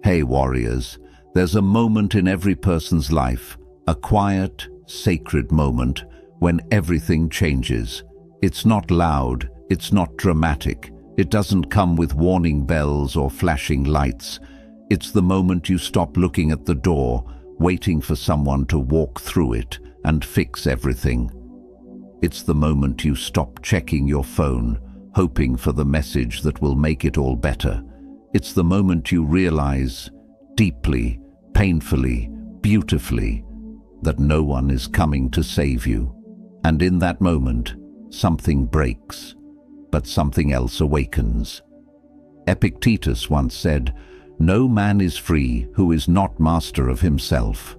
Hey warriors, there's a moment in every person's life, a quiet, sacred moment when everything changes. It's not loud, it's not dramatic, it doesn't come with warning bells or flashing lights. It's the moment you stop looking at the door, waiting for someone to walk through it and fix everything. It's the moment you stop checking your phone, hoping for the message that will make it all better. It's the moment you realize, deeply, painfully, beautifully, that no one is coming to save you. And in that moment, something breaks, but something else awakens. Epictetus once said, "No man is free who is not master of himself."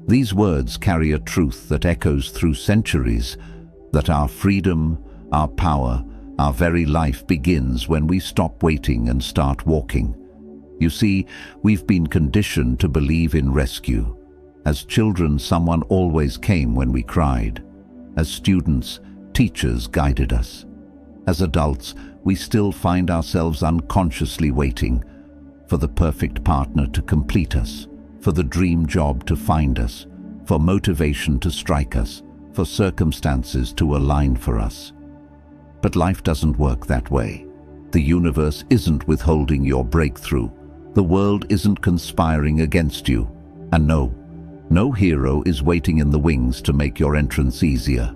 These words carry a truth that echoes through centuries, that our freedom, our power, our very life begins when we stop waiting and start walking. You see, we've been conditioned to believe in rescue. As children, someone always came when we cried. As students, teachers guided us. As adults, we still find ourselves unconsciously waiting for the perfect partner to complete us, for the dream job to find us, for motivation to strike us, for circumstances to align for us. But life doesn't work that way. The universe isn't withholding your breakthrough. The world isn't conspiring against you. And no hero is waiting in the wings to make your entrance easier.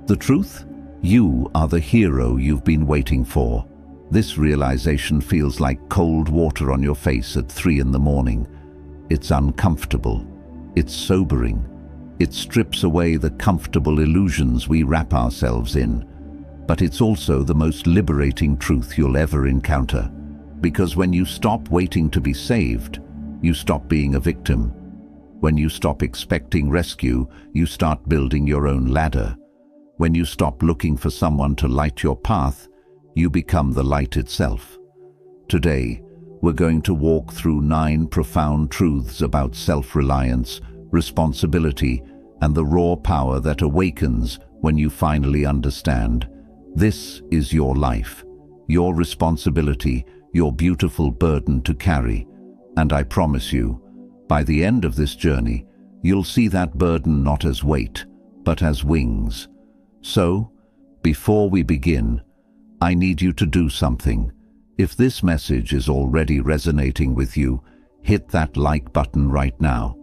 The truth? You are the hero you've been waiting for. This realization feels like cold water on your face at 3 in the morning. It's uncomfortable. It's sobering. It strips away the comfortable illusions we wrap ourselves in. But it's also the most liberating truth you'll ever encounter. Because when you stop waiting to be saved, you stop being a victim. When you stop expecting rescue, you start building your own ladder. When you stop looking for someone to light your path, you become the light itself. Today, we're going to walk through 9 profound truths about self-reliance, responsibility, and the raw power that awakens when you finally understand. This is your life, your responsibility, your beautiful burden to carry. And I promise you, by the end of this journey, you'll see that burden not as weight, but as wings. So, before we begin, I need you to do something. If this message is already resonating with you, hit that like button right now.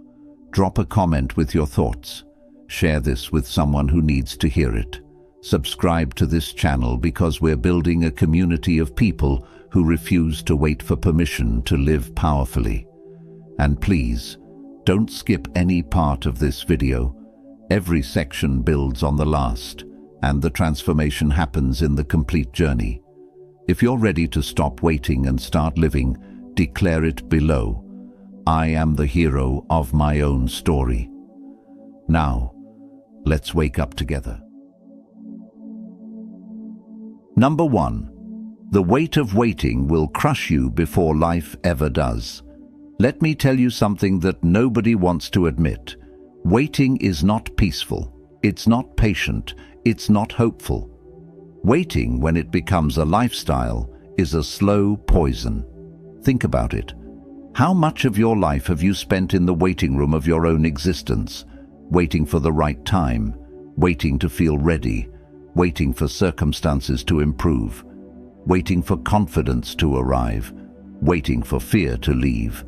Drop a comment with your thoughts. Share this with someone who needs to hear it. Subscribe to this channel because we're building a community of people who refuse to wait for permission to live powerfully. And please, don't skip any part of this video. Every section builds on the last, and the transformation happens in the complete journey. If you're ready to stop waiting and start living, declare it below. I am the hero of my own story. Now, let's wake up together. Number 1. The weight of waiting will crush you before life ever does. Let me tell you something that nobody wants to admit. Waiting is not peaceful. It's not patient. It's not hopeful. Waiting, when it becomes a lifestyle, is a slow poison. Think about it. How much of your life have you spent in the waiting room of your own existence, waiting for the right time, waiting to feel ready, waiting for circumstances to improve, waiting for confidence to arrive, waiting for fear to leave?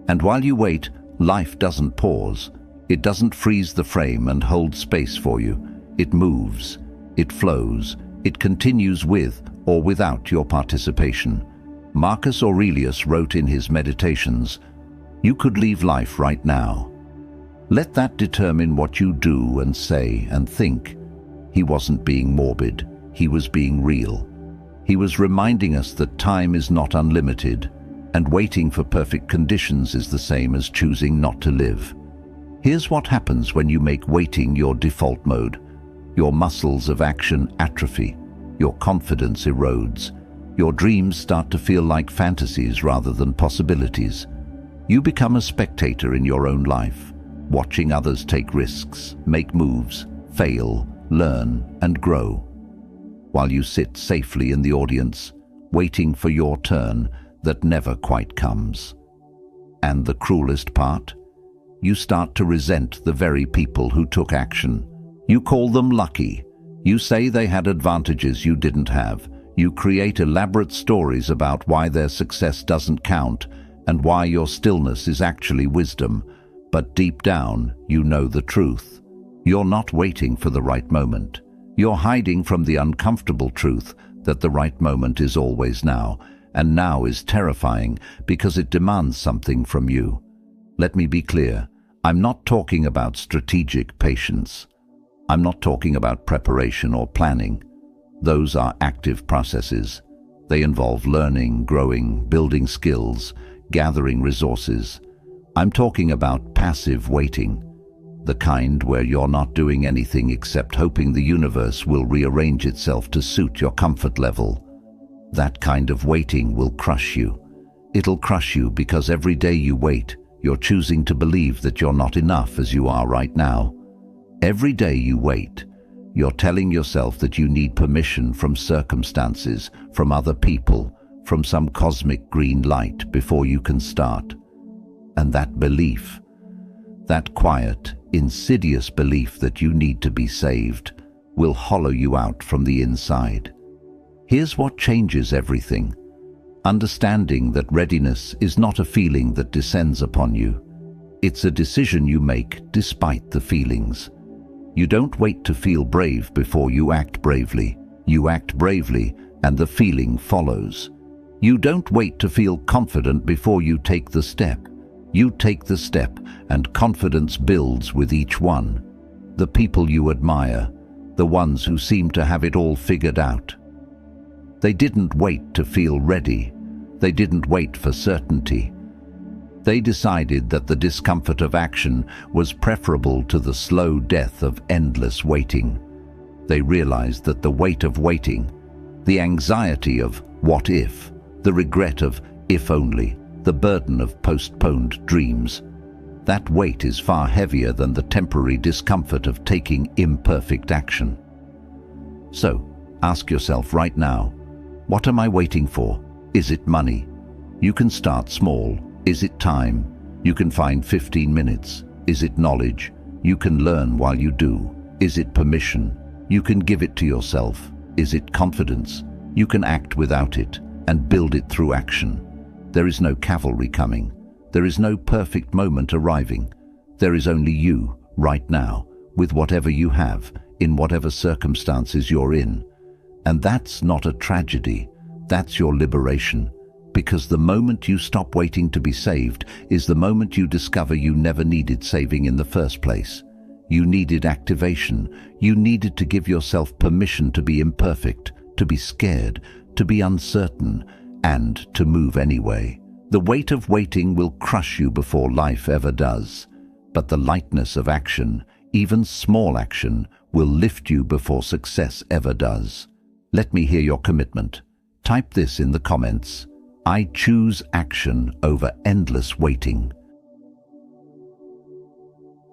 And while you wait, life doesn't pause. It doesn't freeze the frame and hold space for you. It moves, it flows, it continues with or without your participation. Marcus Aurelius wrote in his Meditations, "You could leave life right now." Let that determine what you do and say and think. He wasn't being morbid, he was being real. He was reminding us that time is not unlimited, and waiting for perfect conditions is the same as choosing not to live. Here's what happens when you make waiting your default mode. Your muscles of action atrophy, your confidence erodes, your dreams start to feel like fantasies rather than possibilities. You become a spectator in your own life, watching others take risks, make moves, fail, learn, and grow, while you sit safely in the audience, waiting for your turn that never quite comes. And the cruelest part? You start to resent the very people who took action. You call them lucky. You say they had advantages you didn't have. You create elaborate stories about why their success doesn't count and why your stillness is actually wisdom. But deep down, you know the truth. You're not waiting for the right moment. You're hiding from the uncomfortable truth that the right moment is always now, and now is terrifying because it demands something from you. Let me be clear. I'm not talking about strategic patience. I'm not talking about preparation or planning. Those are active processes. They involve learning, growing, building skills, gathering resources. I'm talking about passive waiting, the kind where you're not doing anything except hoping the universe will rearrange itself to suit your comfort level. That kind of waiting will crush you. It'll crush you because every day you wait, you're choosing to believe that you're not enough as you are right now. Every day you wait, you're telling yourself that you need permission from circumstances, from other people, from some cosmic green light before you can start. And that belief, that quiet, insidious belief that you need to be saved, will hollow you out from the inside. Here's what changes everything. Understanding that readiness is not a feeling that descends upon you. It's a decision you make despite the feelings. You don't wait to feel brave before you act bravely. You act bravely, and the feeling follows. You don't wait to feel confident before you take the step. You take the step, and confidence builds with each one. The people you admire, the ones who seem to have it all figured out. They didn't wait to feel ready. They didn't wait for certainty. They decided that the discomfort of action was preferable to the slow death of endless waiting. They realized that the weight of waiting, the anxiety of what if, the regret of if only, the burden of postponed dreams, that weight is far heavier than the temporary discomfort of taking imperfect action. So, ask yourself right now, what am I waiting for? Is it money? You can start small. Is it time? You can find 15 minutes. Is it knowledge? You can learn while you do. Is it permission? You can give it to yourself. Is it confidence? You can act without it and build it through action. There is no cavalry coming. There is no perfect moment arriving. There is only you, right now, with whatever you have, in whatever circumstances you're in. And that's not a tragedy. That's your liberation. Because the moment you stop waiting to be saved is the moment you discover you never needed saving in the first place. You needed activation. You needed to give yourself permission to be imperfect, to be scared, to be uncertain, and to move anyway. The weight of waiting will crush you before life ever does. But the lightness of action, even small action, will lift you before success ever does. Let me hear your commitment. Type this in the comments. I choose action over endless waiting.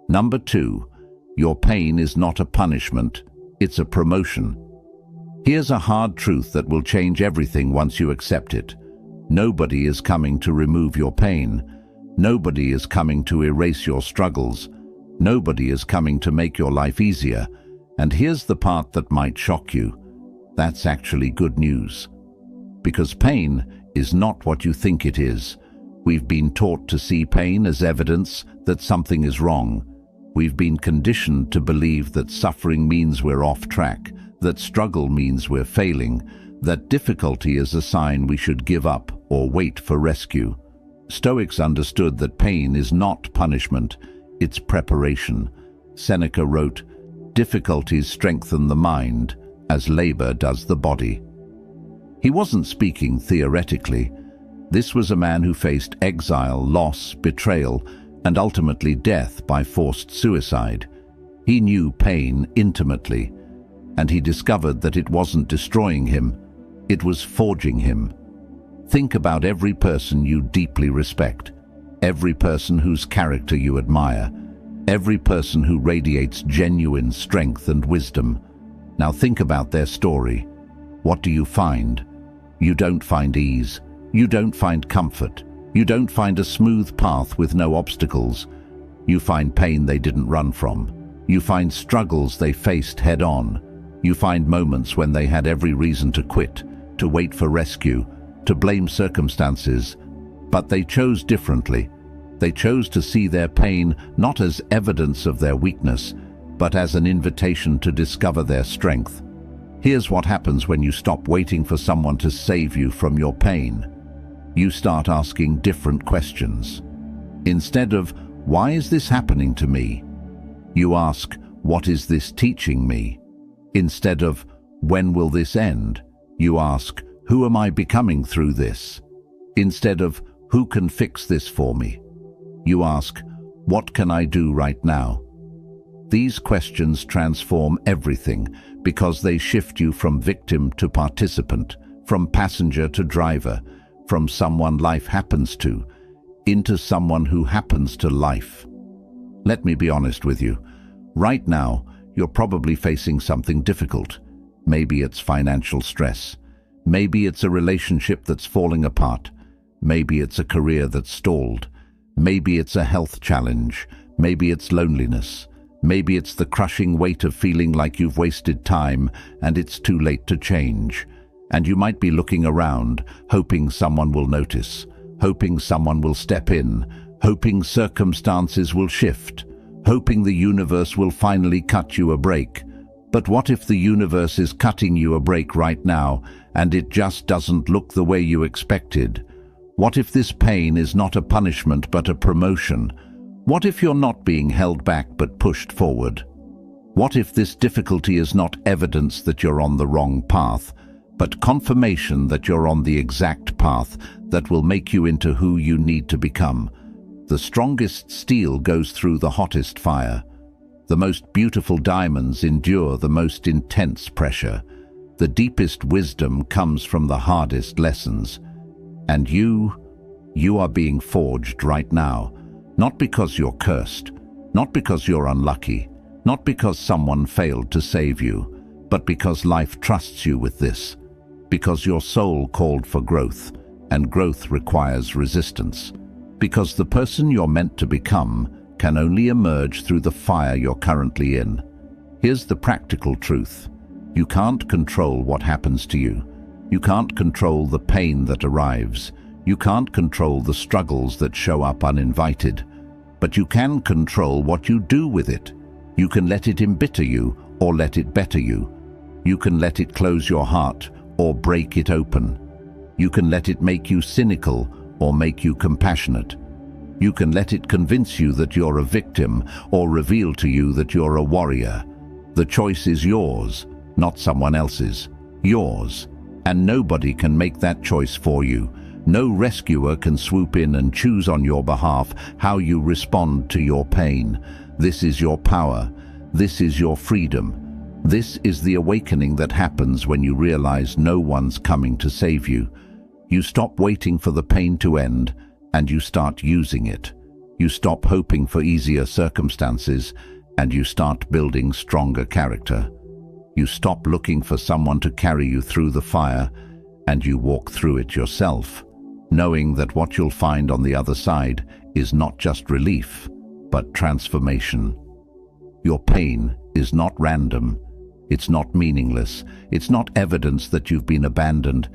Number 2, your pain is not a punishment, it's a promotion. Here's a hard truth that will change everything once you accept it. Nobody is coming to remove your pain. Nobody is coming to erase your struggles. Nobody is coming to make your life easier. And here's the part that might shock you. That's actually good news. Because pain is not what you think it is. We've been taught to see pain as evidence that something is wrong. We've been conditioned to believe that suffering means we're off track, that struggle means we're failing, that difficulty is a sign we should give up or wait for rescue. Stoics understood that pain is not punishment, it's preparation. Seneca wrote, "Difficulties strengthen the mind, as labor does the body." He wasn't speaking theoretically. This was a man who faced exile, loss, betrayal, and ultimately death by forced suicide. He knew pain intimately, and he discovered that it wasn't destroying him, it was forging him. Think about every person you deeply respect, every person whose character you admire, every person who radiates genuine strength and wisdom. Now think about their story. What do you find? You don't find ease. You don't find comfort. You don't find a smooth path with no obstacles. You find pain they didn't run from. You find struggles they faced head-on. You find moments when they had every reason to quit, to wait for rescue, to blame circumstances. But they chose differently. They chose to see their pain not as evidence of their weakness, but as an invitation to discover their strength. Here's what happens when you stop waiting for someone to save you from your pain. You start asking different questions. Instead of, "Why is this happening to me?" you ask, "What is this teaching me?" Instead of, "When will this end?" you ask, "Who am I becoming through this?" Instead of, "Who can fix this for me?" you ask, "What can I do right now?" These questions transform everything because they shift you from victim to participant, from passenger to driver, from someone life happens to, into someone who happens to life. Let me be honest with you. Right now, you're probably facing something difficult. Maybe it's financial stress. Maybe it's a relationship that's falling apart. Maybe it's a career that's stalled. Maybe it's a health challenge. Maybe it's loneliness. Maybe it's the crushing weight of feeling like you've wasted time and it's too late to change. And you might be looking around, hoping someone will notice, hoping someone will step in, hoping circumstances will shift, hoping the universe will finally cut you a break. But what if the universe is cutting you a break right now and it just doesn't look the way you expected? What if this pain is not a punishment but a promotion? What if you're not being held back but pushed forward? What if this difficulty is not evidence that you're on the wrong path, but confirmation that you're on the exact path that will make you into who you need to become? The strongest steel goes through the hottest fire. The most beautiful diamonds endure the most intense pressure. The deepest wisdom comes from the hardest lessons. And you are being forged right now. Not because you're cursed, not because you're unlucky, not because someone failed to save you, but because life trusts you with this. Because your soul called for growth, and growth requires resistance. Because the person you're meant to become can only emerge through the fire you're currently in. Here's the practical truth. You can't control what happens to you. You can't control the pain that arrives. You can't control the struggles that show up uninvited. But you can control what you do with it. You can let it embitter you or let it better you. You can let it close your heart or break it open. You can let it make you cynical or make you compassionate. You can let it convince you that you're a victim or reveal to you that you're a warrior. The choice is yours, not someone else's. Yours. And nobody can make that choice for you. No rescuer can swoop in and choose on your behalf how you respond to your pain. This is your power. This is your freedom. This is the awakening that happens when you realize no one's coming to save you. You stop waiting for the pain to end, and you start using it. You stop hoping for easier circumstances, and you start building stronger character. You stop looking for someone to carry you through the fire, and you walk through it yourself, knowing that what you'll find on the other side is not just relief, but transformation. Your pain is not random. It's not meaningless. It's not evidence that you've been abandoned.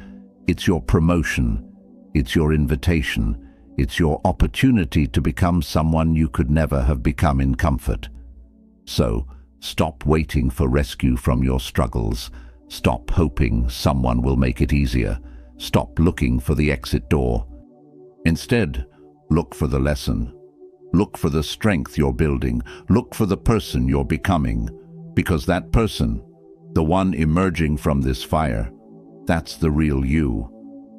It's your promotion. It's your invitation. It's your opportunity to become someone you could never have become in comfort. So, stop waiting for rescue from your struggles. Stop hoping someone will make it easier. Stop looking for the exit door. Instead, look for the lesson. Look for the strength you're building. Look for the person you're becoming. Because that person, the one emerging from this fire, that's the real you.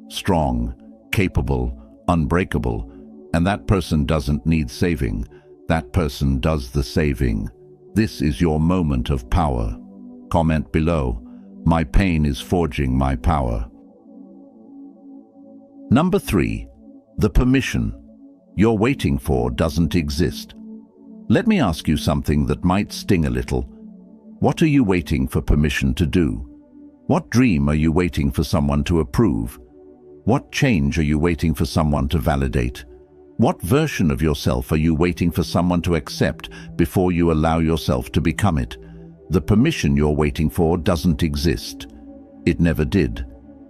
Strong, capable, unbreakable. And that person doesn't need saving. That person does the saving. This is your moment of power. Comment below. My pain is forging my power. Number 3. The permission you're waiting for doesn't exist. Let me ask you something that might sting a little. What are you waiting for permission to do? What dream are you waiting for someone to approve? What change are you waiting for someone to validate? What version of yourself are you waiting for someone to accept before you allow yourself to become it? The permission you're waiting for doesn't exist. It never did.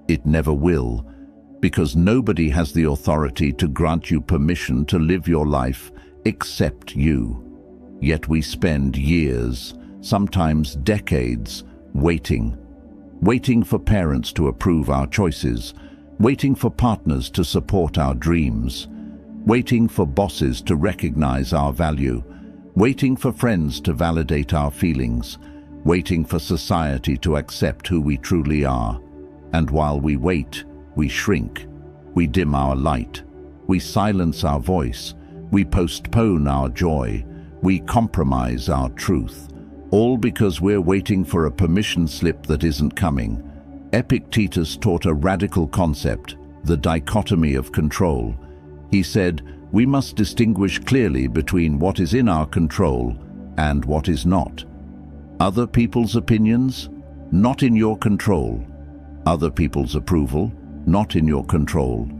It never will. Because nobody has the authority to grant you permission to live your life except you. Yet we spend years, sometimes decades, waiting. Waiting for parents to approve our choices. Waiting for partners to support our dreams. Waiting for bosses to recognize our value. Waiting for friends to validate our feelings. Waiting for society to accept who we truly are. And while we wait, we shrink. We dim our light. We silence our voice. We postpone our joy. We compromise our truth. All because we're waiting for a permission slip that isn't coming. Epictetus taught a radical concept, the dichotomy of control. He said, we must distinguish clearly between what is in our control and what is not. Other people's opinions, not in your control. Other people's approval, not in your control.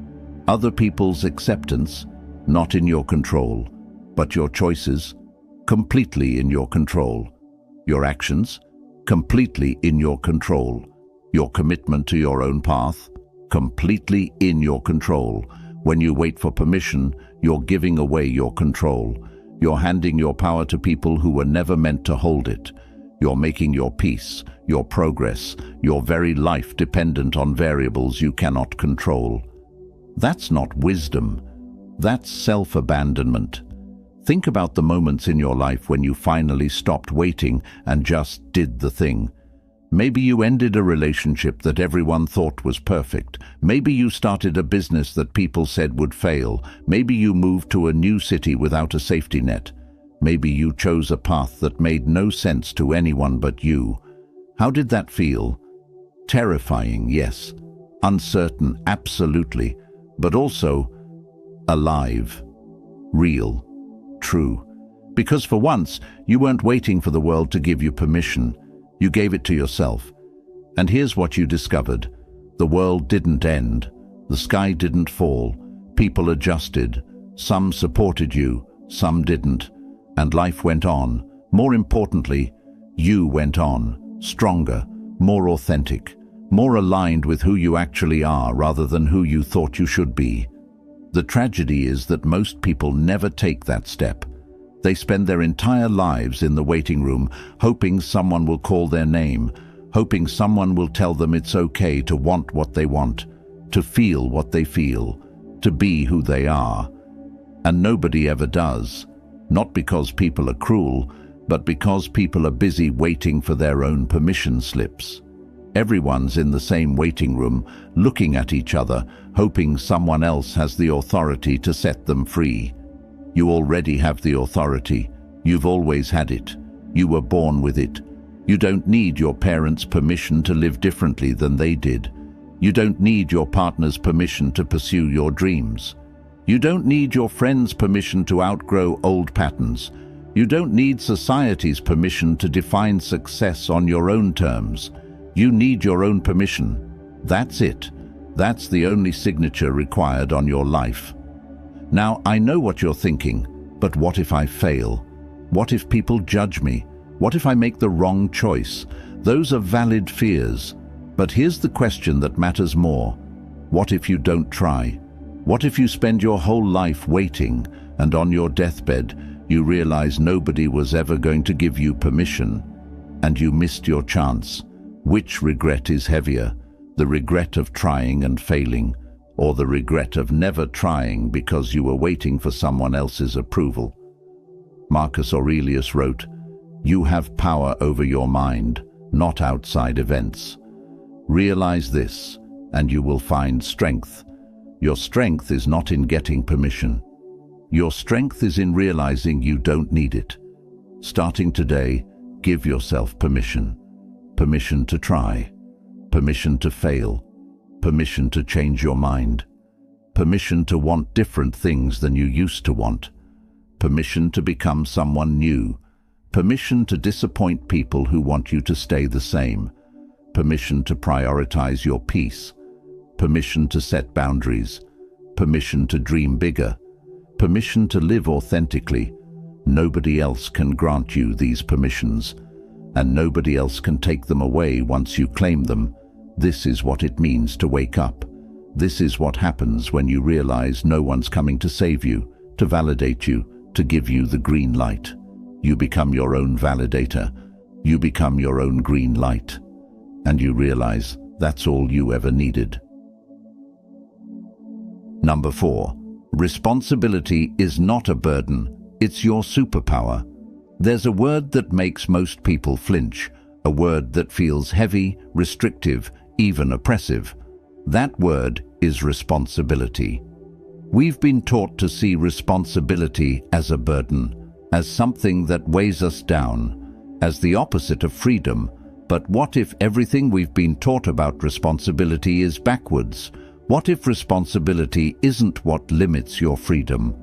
Other people's acceptance, not in your control. But your choices, completely in your control. Your actions, completely in your control. Your commitment to your own path, completely in your control. When you wait for permission, you're giving away your control. You're handing your power to people who were never meant to hold it. You're making your peace, your progress, your very life dependent on variables you cannot control. That's not wisdom. That's self-abandonment. Think about the moments in your life when you finally stopped waiting and just did the thing. Maybe you ended a relationship that everyone thought was perfect. Maybe you started a business that people said would fail. Maybe you moved to a new city without a safety net. Maybe you chose a path that made no sense to anyone but you. How did that feel? Terrifying, yes. Uncertain, absolutely. But also alive, real, true. Because for once, you weren't waiting for the world to give you permission. You gave it to yourself. And here's what you discovered. The world didn't end. The sky didn't fall. People adjusted. Some supported you, some didn't. And life went on. More importantly, you went on. Stronger, more authentic, more aligned with who you actually are rather than who you thought you should be. The tragedy is that most people never take that step. They spend their entire lives in the waiting room, hoping someone will call their name, hoping someone will tell them it's okay to want what they want, to feel what they feel, to be who they are. And nobody ever does. Not because people are cruel, but because people are busy waiting for their own permission slips. Everyone's in the same waiting room, looking at each other, hoping someone else has the authority to set them free. You already have the authority. You've always had it. You were born with it. You don't need your parents' permission to live differently than they did. You don't need your partner's permission to pursue your dreams. You don't need your friends' permission to outgrow old patterns. You don't need society's permission to define success on your own terms. You need your own permission. That's it. That's the only signature required on your life. Now, I know what you're thinking, but what if I fail? What if people judge me? What if I make the wrong choice? Those are valid fears. But here's the question that matters more. What if you don't try? What if you spend your whole life waiting, and on your deathbed, you realize nobody was ever going to give you permission, and you missed your chance? Which regret is heavier? The regret of trying and failing, or the regret of never trying because you were waiting for someone else's approval? Marcus Aurelius wrote, "You have power over your mind, not outside events. Realize this, and you will find strength. Your strength is not in getting permission. Your strength is in realizing you don't need it. Starting today, give yourself permission. Permission to try. Permission to fail. Permission to change your mind. Permission to want different things than you used to want. Permission to become someone new. Permission to disappoint people who want you to stay the same. Permission to prioritize your peace. permission to set boundaries, permission to dream bigger, permission to live authentically. Nobody else can grant you these permissions, and nobody else can take them away once you claim them. This is what it means to wake up. This is what happens when you realize no one's coming to save you, to validate you, to give you the green light. You become your own validator. You become your own green light. And you realize that's all you ever needed. Number 4. Responsibility is not a burden, it's your superpower. There's a word that makes most people flinch, a word that feels heavy, restrictive, even oppressive. That word is responsibility. We've been taught to see responsibility as a burden, as something that weighs us down, as the opposite of freedom. But what if everything we've been taught about responsibility is backwards? What if responsibility isn't what limits your freedom,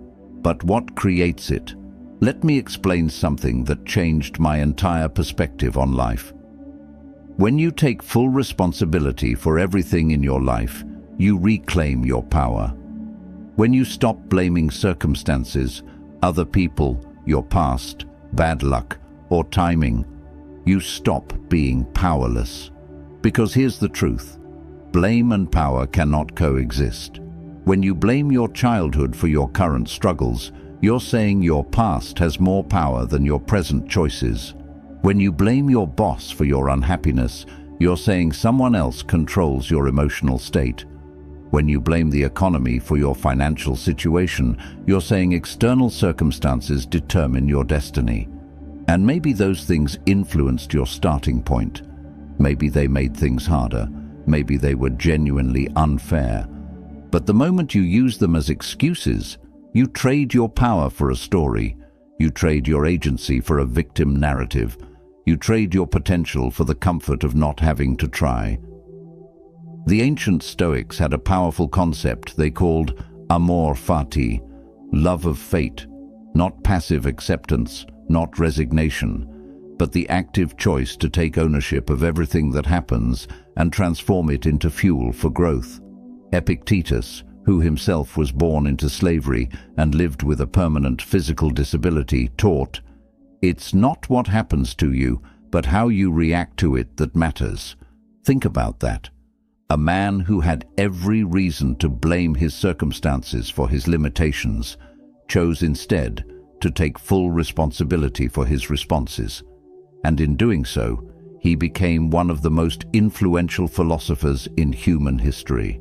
but what creates it? Let me explain something that changed my entire perspective on life. When you take full responsibility for everything in your life, you reclaim your power. When you stop blaming circumstances, other people, your past, bad luck, or timing, you stop being powerless. Because here's the truth: blame and power cannot coexist. When you blame your childhood for your current struggles, you're saying your past has more power than your present choices. When you blame your boss for your unhappiness, you're saying someone else controls your emotional state. When you blame the economy for your financial situation, you're saying external circumstances determine your destiny. And maybe those things influenced your starting point. Maybe they made things harder. Maybe they were genuinely unfair. But the moment you use them as excuses, you trade your power for a story. You trade your agency for a victim narrative. You trade your potential for the comfort of not having to try. The ancient Stoics had a powerful concept they called amor fati, love of fate, not passive acceptance, not resignation, but the active choice to take ownership of everything that happens and transform it into fuel for growth. Epictetus, who himself was born into slavery and lived with a permanent physical disability, taught, "It's not what happens to you, but how you react to it that matters." Think about that. A man who had every reason to blame his circumstances for his limitations chose instead to take full responsibility for his responses. And in doing so, he became one of the most influential philosophers in human history.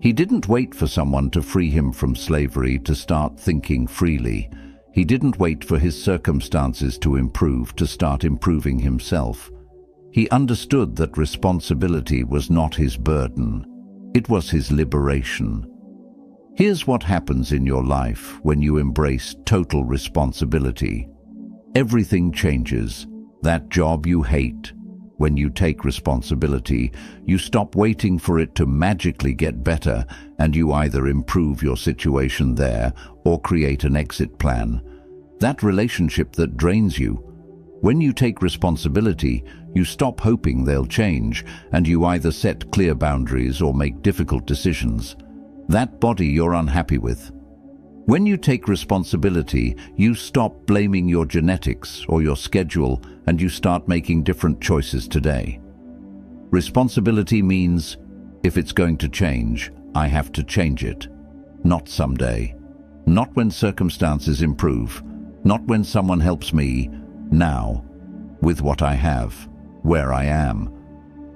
He didn't wait for someone to free him from slavery to start thinking freely. He didn't wait for his circumstances to improve to start improving himself. He understood that responsibility was not his burden. It was his liberation. Here's what happens in your life when you embrace total responsibility. Everything changes. That job you hate. When you take responsibility, you stop waiting for it to magically get better, and you either improve your situation there or create an exit plan. That relationship that drains you. When you take responsibility, you stop hoping they'll change, and you either set clear boundaries or make difficult decisions. That body you're unhappy with. When you take responsibility, you stop blaming your genetics or your schedule, and you start making different choices today. Responsibility means, if it's going to change, I have to change it. Not someday. Not when circumstances improve. Not when someone helps me. Now. With what I have. Where I am.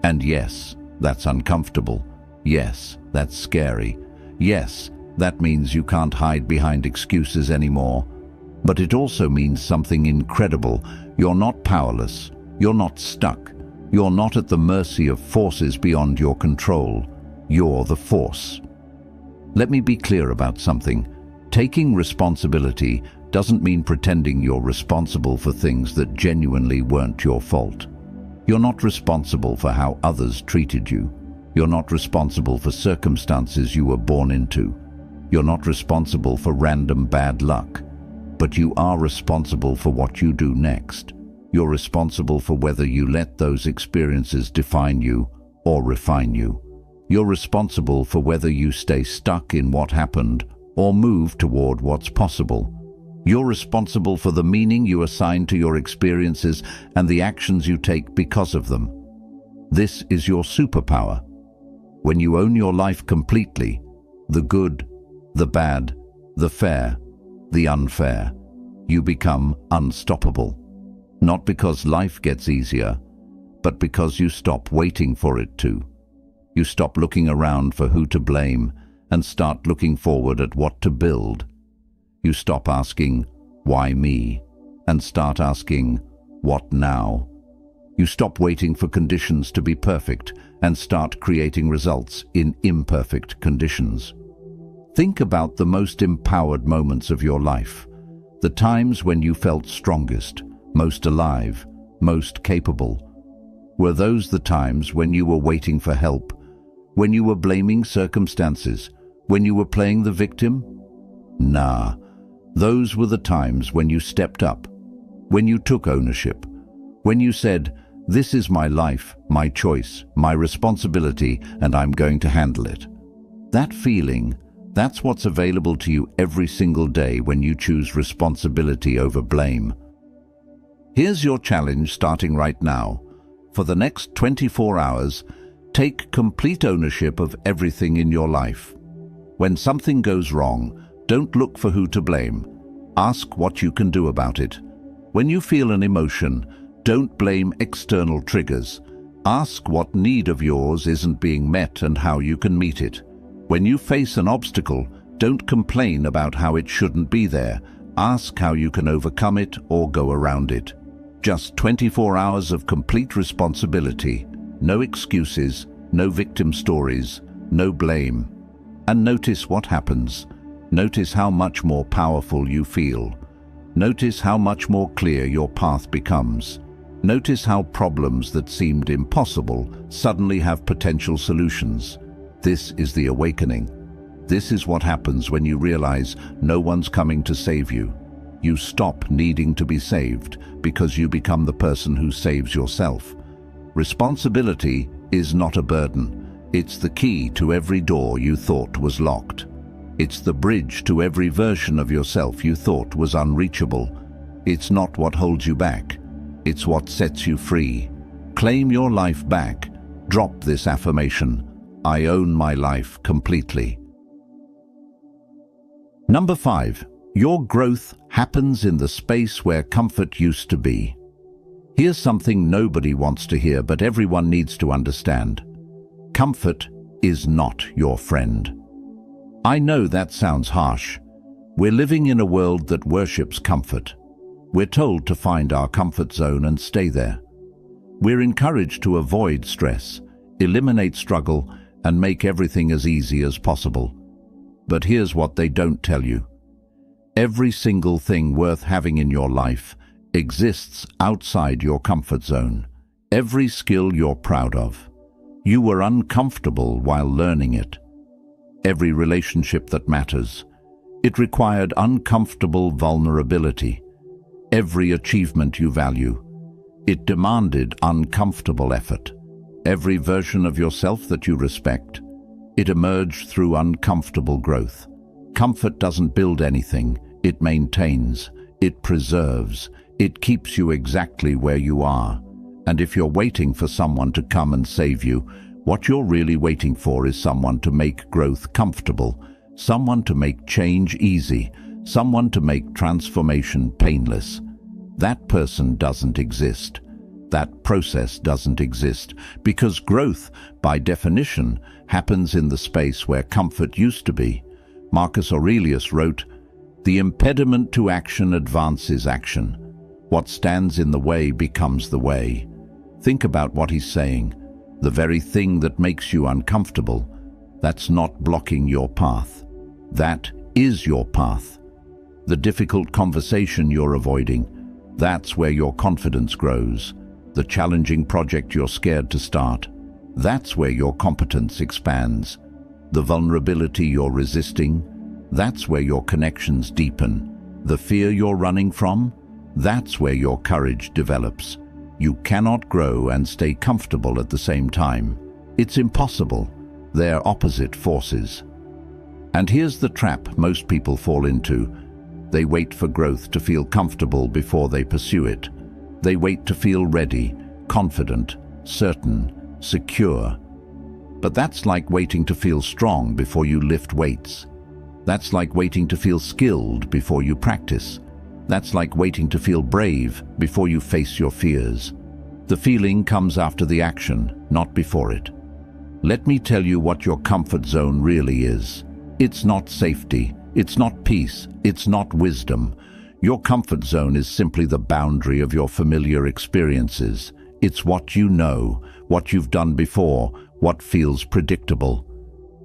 And yes, that's uncomfortable. Yes, that's scary. Yes, that means you can't hide behind excuses anymore. But it also means something incredible. You're not powerless. You're not stuck. You're not at the mercy of forces beyond your control. You're the force. Let me be clear about something. Taking responsibility doesn't mean pretending you're responsible for things that genuinely weren't your fault. You're not responsible for how others treated you. You're not responsible for circumstances you were born into. You're not responsible for random bad luck. But you are responsible for what you do next. You're responsible for whether you let those experiences define you or refine you. You're responsible for whether you stay stuck in what happened or move toward what's possible. You're responsible for the meaning you assign to your experiences and the actions you take because of them. This is your superpower. When you own your life completely, the good, the bad, the fair, the unfair, you become unstoppable. Not because life gets easier, but because you stop waiting for it to. You stop looking around for who to blame and start looking forward at what to build. You stop asking, "Why me?" and start asking, "What now?" You stop waiting for conditions to be perfect and start creating results in imperfect conditions. Think about the most empowered moments of your life, the times when you felt strongest, most alive, most capable. Were those the times when you were waiting for help, when you were blaming circumstances, when you were playing the victim? Nah, those were the times when you stepped up, when you took ownership, when you said, "This is my life, my choice, my responsibility, and I'm going to handle it." That feeling, that's what's available to you every single day when you choose responsibility over blame. Here's your challenge starting right now. For the next 24 hours, take complete ownership of everything in your life. When something goes wrong, don't look for who to blame. Ask what you can do about it. When you feel an emotion, don't blame external triggers. Ask what need of yours isn't being met and how you can meet it. When you face an obstacle, don't complain about how it shouldn't be there. Ask how you can overcome it or go around it. Just 24 hours of complete responsibility. No excuses, no victim stories, no blame. And notice what happens. Notice how much more powerful you feel. Notice how much more clear your path becomes. Notice how problems that seemed impossible suddenly have potential solutions. This is the awakening. This is what happens when you realize no one's coming to save you. You stop needing to be saved because you become the person who saves yourself. Responsibility is not a burden. It's the key to every door you thought was locked. It's the bridge to every version of yourself you thought was unreachable. It's not what holds you back. It's what sets you free. Claim your life back. Drop this affirmation. I own my life completely. Number 5. Your growth happens in the space where comfort used to be. Here's something nobody wants to hear, but everyone needs to understand. Comfort is not your friend. I know that sounds harsh. We're living in a world that worships comfort. We're told to find our comfort zone and stay there. We're encouraged to avoid stress, eliminate struggle, and make everything as easy as possible. But here's what they don't tell you. Every single thing worth having in your life exists outside your comfort zone. Every skill you're proud of. You were uncomfortable while learning it. Every relationship that matters. It required uncomfortable vulnerability. Every achievement you value. It demanded uncomfortable effort. Every version of yourself that you respect. It emerged through uncomfortable growth. Comfort doesn't build anything. It maintains. It preserves. It keeps you exactly where you are. And if you're waiting for someone to come and save you, what you're really waiting for is someone to make growth comfortable, someone to make change easy, someone to make transformation painless. That person doesn't exist. That process doesn't exist, because growth, by definition, happens in the space where comfort used to be. Marcus Aurelius wrote, "The impediment to action advances action. What stands in the way becomes the way." Think about what he's saying. The very thing that makes you uncomfortable, that's not blocking your path. That is your path. The difficult conversation you're avoiding, that's where your confidence grows. The challenging project you're scared to start, that's where your competence expands. The vulnerability you're resisting, that's where your connections deepen. The fear you're running from, that's where your courage develops. You cannot grow and stay comfortable at the same time. It's impossible. They're opposite forces. And here's the trap most people fall into. They wait for growth to feel comfortable before they pursue it. They wait to feel ready, confident, certain, secure. But that's like waiting to feel strong before you lift weights. That's like waiting to feel skilled before you practice. That's like waiting to feel brave before you face your fears. The feeling comes after the action, not before it. Let me tell you what your comfort zone really is. It's not safety. It's not peace. It's not wisdom. Your comfort zone is simply the boundary of your familiar experiences. It's what you know, what you've done before, what feels predictable.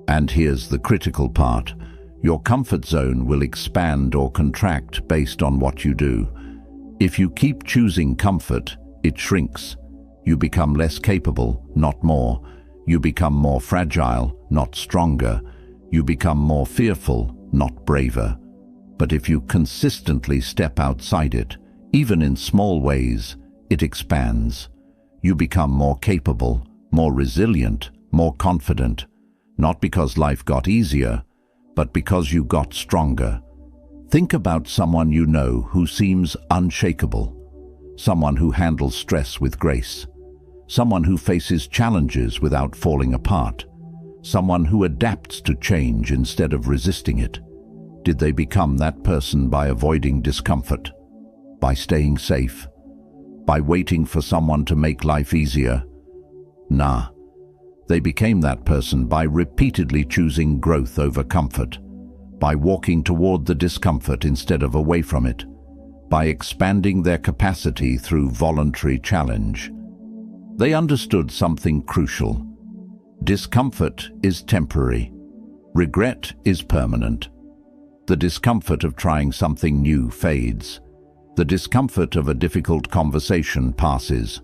And here's the critical part. Your comfort zone will expand or contract based on what you do. If you keep choosing comfort, it shrinks. You become less capable, not more. You become more fragile, not stronger. You become more fearful, not braver. But if you consistently step outside it, even in small ways, it expands. You become more capable, more resilient, more confident, not because life got easier, but because you got stronger. Think about someone you know who seems unshakable, someone who handles stress with grace, someone who faces challenges without falling apart, someone who adapts to change instead of resisting it. Did they become that person by avoiding discomfort, by staying safe, by waiting for someone to make life easier? Nah. They became that person by repeatedly choosing growth over comfort, by walking toward the discomfort instead of away from it, by expanding their capacity through voluntary challenge. They understood something crucial. Discomfort is temporary. Regret is permanent. The discomfort of trying something new fades. The discomfort of a difficult conversation passes.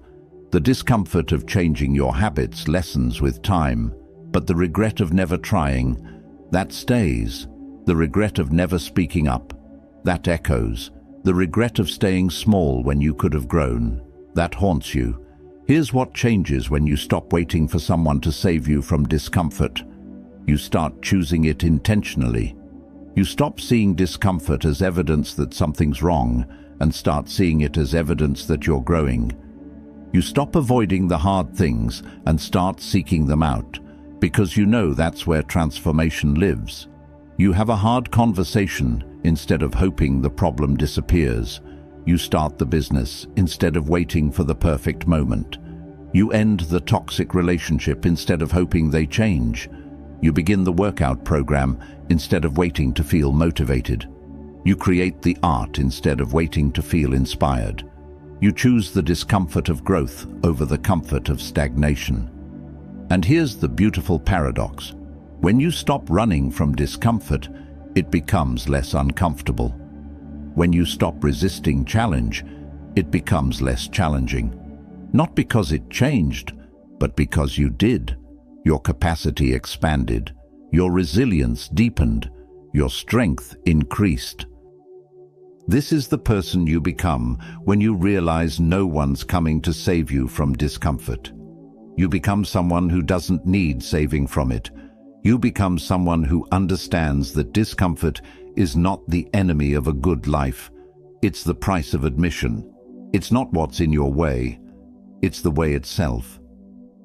The discomfort of changing your habits lessens with time, but the regret of never trying, that stays. The regret of never speaking up, that echoes. The regret of staying small when you could have grown, that haunts you. Here's what changes when you stop waiting for someone to save you from discomfort. You start choosing it intentionally. You stop seeing discomfort as evidence that something's wrong and start seeing it as evidence that you're growing. You stop avoiding the hard things and start seeking them out, because you know that's where transformation lives. You have a hard conversation instead of hoping the problem disappears. You start the business instead of waiting for the perfect moment. You end the toxic relationship instead of hoping they change. You begin the workout program instead of waiting to feel motivated. You create the art instead of waiting to feel inspired. You choose the discomfort of growth over the comfort of stagnation. And here's the beautiful paradox. When you stop running from discomfort, it becomes less uncomfortable. When you stop resisting challenge, it becomes less challenging. Not because it changed, but because you did. Your capacity expanded, your resilience deepened, your strength increased. This is the person you become when you realize no one's coming to save you from discomfort. You become someone who doesn't need saving from it. You become someone who understands that discomfort is not the enemy of a good life. It's the price of admission. It's not what's in your way. It's the way itself.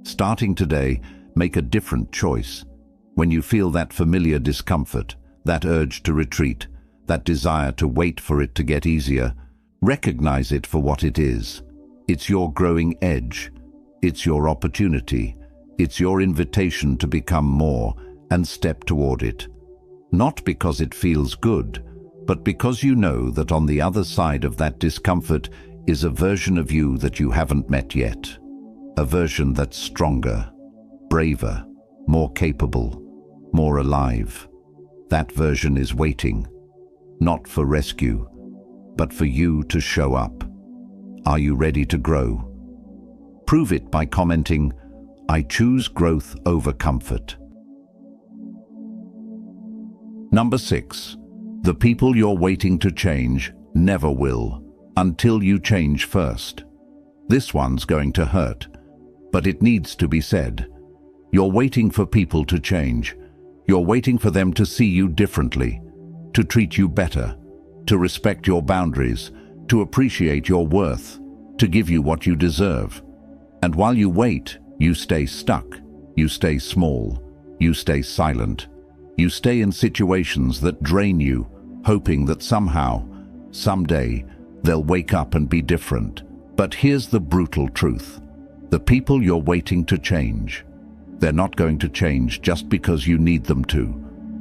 Starting today, make a different choice. When you feel that familiar discomfort, that urge to retreat, that desire to wait for it to get easier, recognize it for what it is. It's your growing edge. It's your opportunity. It's your invitation to become more and step toward it. Not because it feels good, but because you know that on the other side of that discomfort is a version of you that you haven't met yet. A version that's stronger, braver, more capable, more alive. That version is waiting, not for rescue, but for you to show up. Are you ready to grow? Prove it by commenting, "I choose growth over comfort." Number 6. The people you're waiting to change never will, until you change first. This one's going to hurt, but it needs to be said. You're waiting for people to change. You're waiting for them to see you differently, to treat you better, to respect your boundaries, to appreciate your worth, to give you what you deserve. And while you wait, you stay stuck, you stay small, you stay silent. You stay in situations that drain you, hoping that somehow, someday, they'll wake up and be different. But here's the brutal truth. The people you're waiting to change, they're not going to change just because you need them to.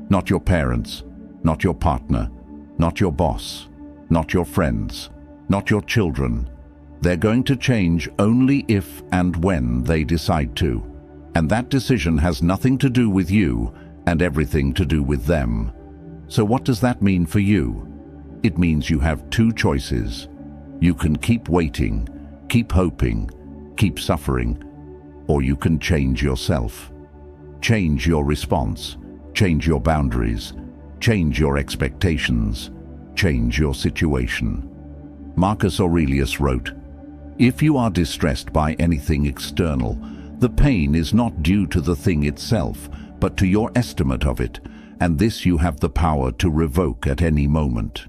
Not your parents, not your partner, not your boss, not your friends, not your children. They're going to change only if and when they decide to. And that decision has nothing to do with you and everything to do with them. So what does that mean for you? It means you have two choices. You can keep waiting, keep hoping, keep suffering, or you can change yourself. Change your response, change your boundaries, change your expectations, change your situation. Marcus Aurelius wrote, "If you are distressed by anything external, the pain is not due to the thing itself, but to your estimate of it, and this you have the power to revoke at any moment."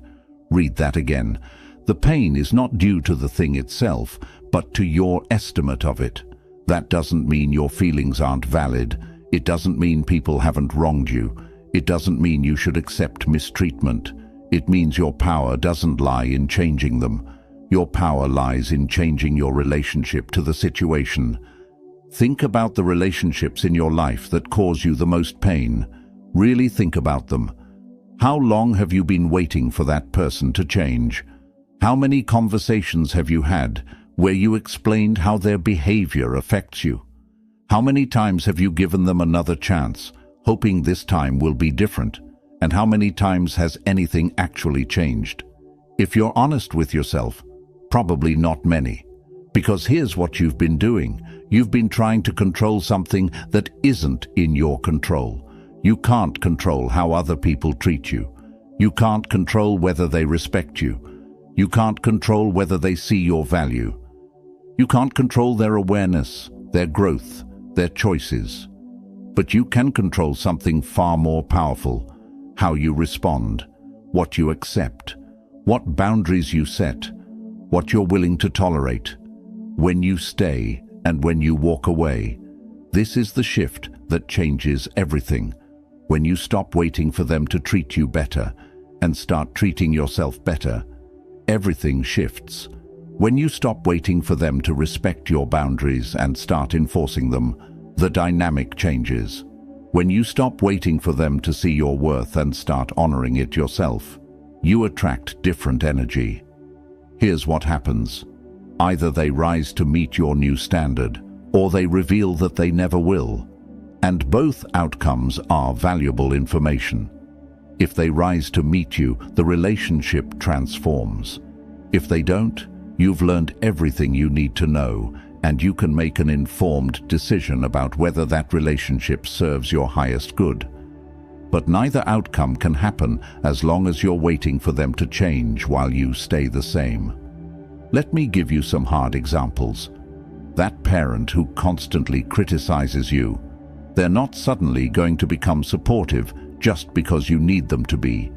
Read that again. The pain is not due to the thing itself, but to your estimate of it. That doesn't mean your feelings aren't valid. It doesn't mean people haven't wronged you. It doesn't mean you should accept mistreatment. It means your power doesn't lie in changing them. Your power lies in changing your relationship to the situation. Think about the relationships in your life that cause you the most pain. Really think about them. How long have you been waiting for that person to change? How many conversations have you had where you explained how their behavior affects you? How many times have you given them another chance, hoping this time will be different? And how many times has anything actually changed? If you're honest with yourself, probably not many. Because here's what you've been doing. You've been trying to control something that isn't in your control. You can't control how other people treat you. You can't control whether they respect you. You can't control whether they see your value. You can't control their awareness, their growth, their choices. But you can control something far more powerful: how you respond, what you accept, what boundaries you set, what you're willing to tolerate, when you stay and when you walk away. This is the shift that changes everything. When you stop waiting for them to treat you better and start treating yourself better, everything shifts. When you stop waiting for them to respect your boundaries and start enforcing them, the dynamic changes. When you stop waiting for them to see your worth and start honoring it yourself, you attract different energy. Here's what happens. Either they rise to meet your new standard, or they reveal that they never will. And both outcomes are valuable information. If they rise to meet you, the relationship transforms. If they don't, you've learned everything you need to know, and you can make an informed decision about whether that relationship serves your highest good. But neither outcome can happen as long as you're waiting for them to change while you stay the same. Let me give you some hard examples. That parent who constantly criticizes you, they're not suddenly going to become supportive just because you need them to be.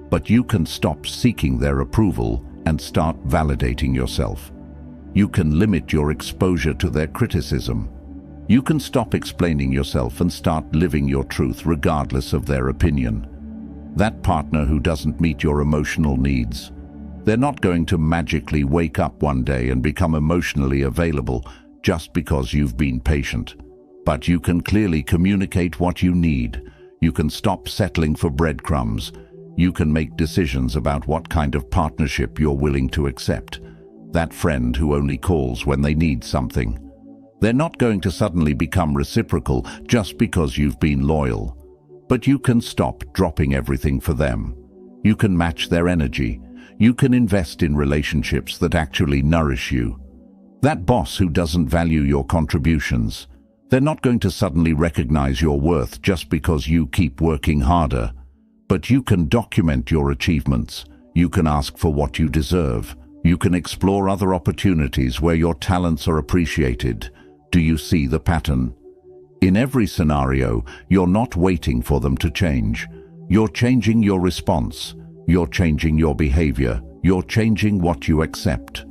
But you can stop seeking their approval and start validating yourself. You can limit your exposure to their criticism. You can stop explaining yourself and start living your truth regardless of their opinion. That partner who doesn't meet your emotional needs, they're not going to magically wake up one day and become emotionally available just because you've been patient. But you can clearly communicate what you need. You can stop settling for breadcrumbs. You can make decisions about what kind of partnership you're willing to accept. That friend who only calls when they need something. They're not going to suddenly become reciprocal just because you've been loyal. But you can stop dropping everything for them. You can match their energy. You can invest in relationships that actually nourish you. That boss who doesn't value your contributions, they're not going to suddenly recognize your worth just because you keep working harder. But you can document your achievements. You can ask for what you deserve. You can explore other opportunities where your talents are appreciated. Do you see the pattern? In every scenario, you're not waiting for them to change. You're changing your response. You're changing your behavior. You're changing what you accept.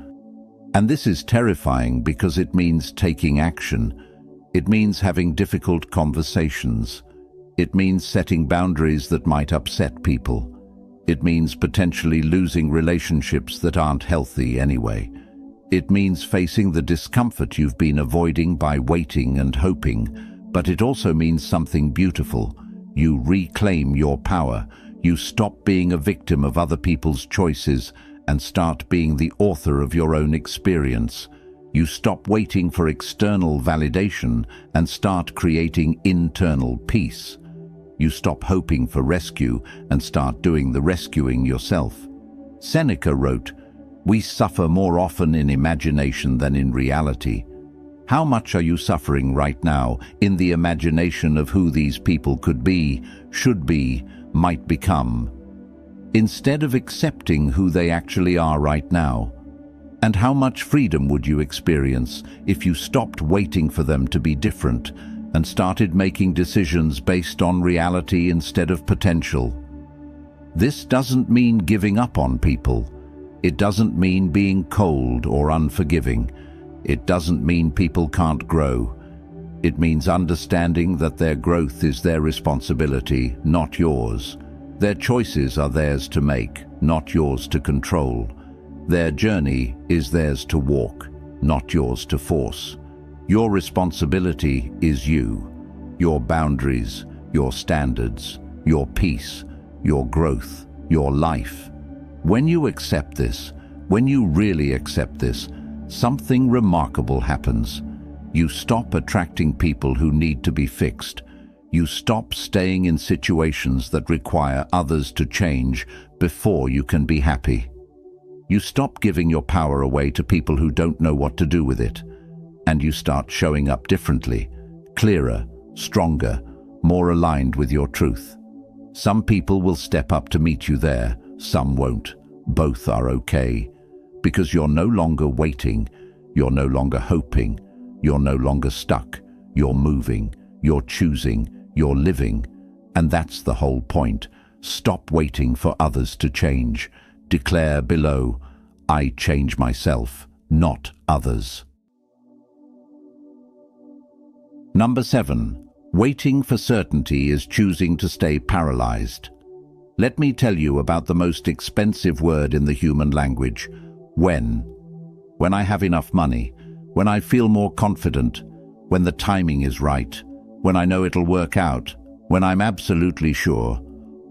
And this is terrifying because it means taking action. It means having difficult conversations. It means setting boundaries that might upset people. It means potentially losing relationships that aren't healthy anyway. It means facing the discomfort you've been avoiding by waiting and hoping. But it also means something beautiful. You reclaim your power. You stop being a victim of other people's choices and start being the author of your own experience. You stop waiting for external validation and start creating internal peace. You stop hoping for rescue and start doing the rescuing yourself. Seneca wrote, "We suffer more often in imagination than in reality." How much are you suffering right now in the imagination of who these people could be, should be, might become, instead of accepting who they actually are right now? And how much freedom would you experience if you stopped waiting for them to be different and started making decisions based on reality instead of potential? This doesn't mean giving up on people. It doesn't mean being cold or unforgiving. It doesn't mean people can't grow. It means understanding that their growth is their responsibility, not yours. Their choices are theirs to make, not yours to control. Their journey is theirs to walk, not yours to force. Your responsibility is you, your boundaries, your standards, your peace, your growth, your life. When you accept this, when you really accept this, something remarkable happens. You stop attracting people who need to be fixed. You stop staying in situations that require others to change before you can be happy. You stop giving your power away to people who don't know what to do with it. And you start showing up differently, clearer, stronger, more aligned with your truth. Some people will step up to meet you there, some won't. Both are okay. Because you're no longer waiting, you're no longer hoping, you're no longer stuck, you're moving, you're choosing, you're living. And that's the whole point. Stop waiting for others to change. Declare below, I change myself, not others. Number 7. Waiting for certainty is choosing to stay paralyzed. Let me tell you about the most expensive word in the human language. When. When I have enough money, when I feel more confident, when the timing is right, when I know it'll work out, when I'm absolutely sure.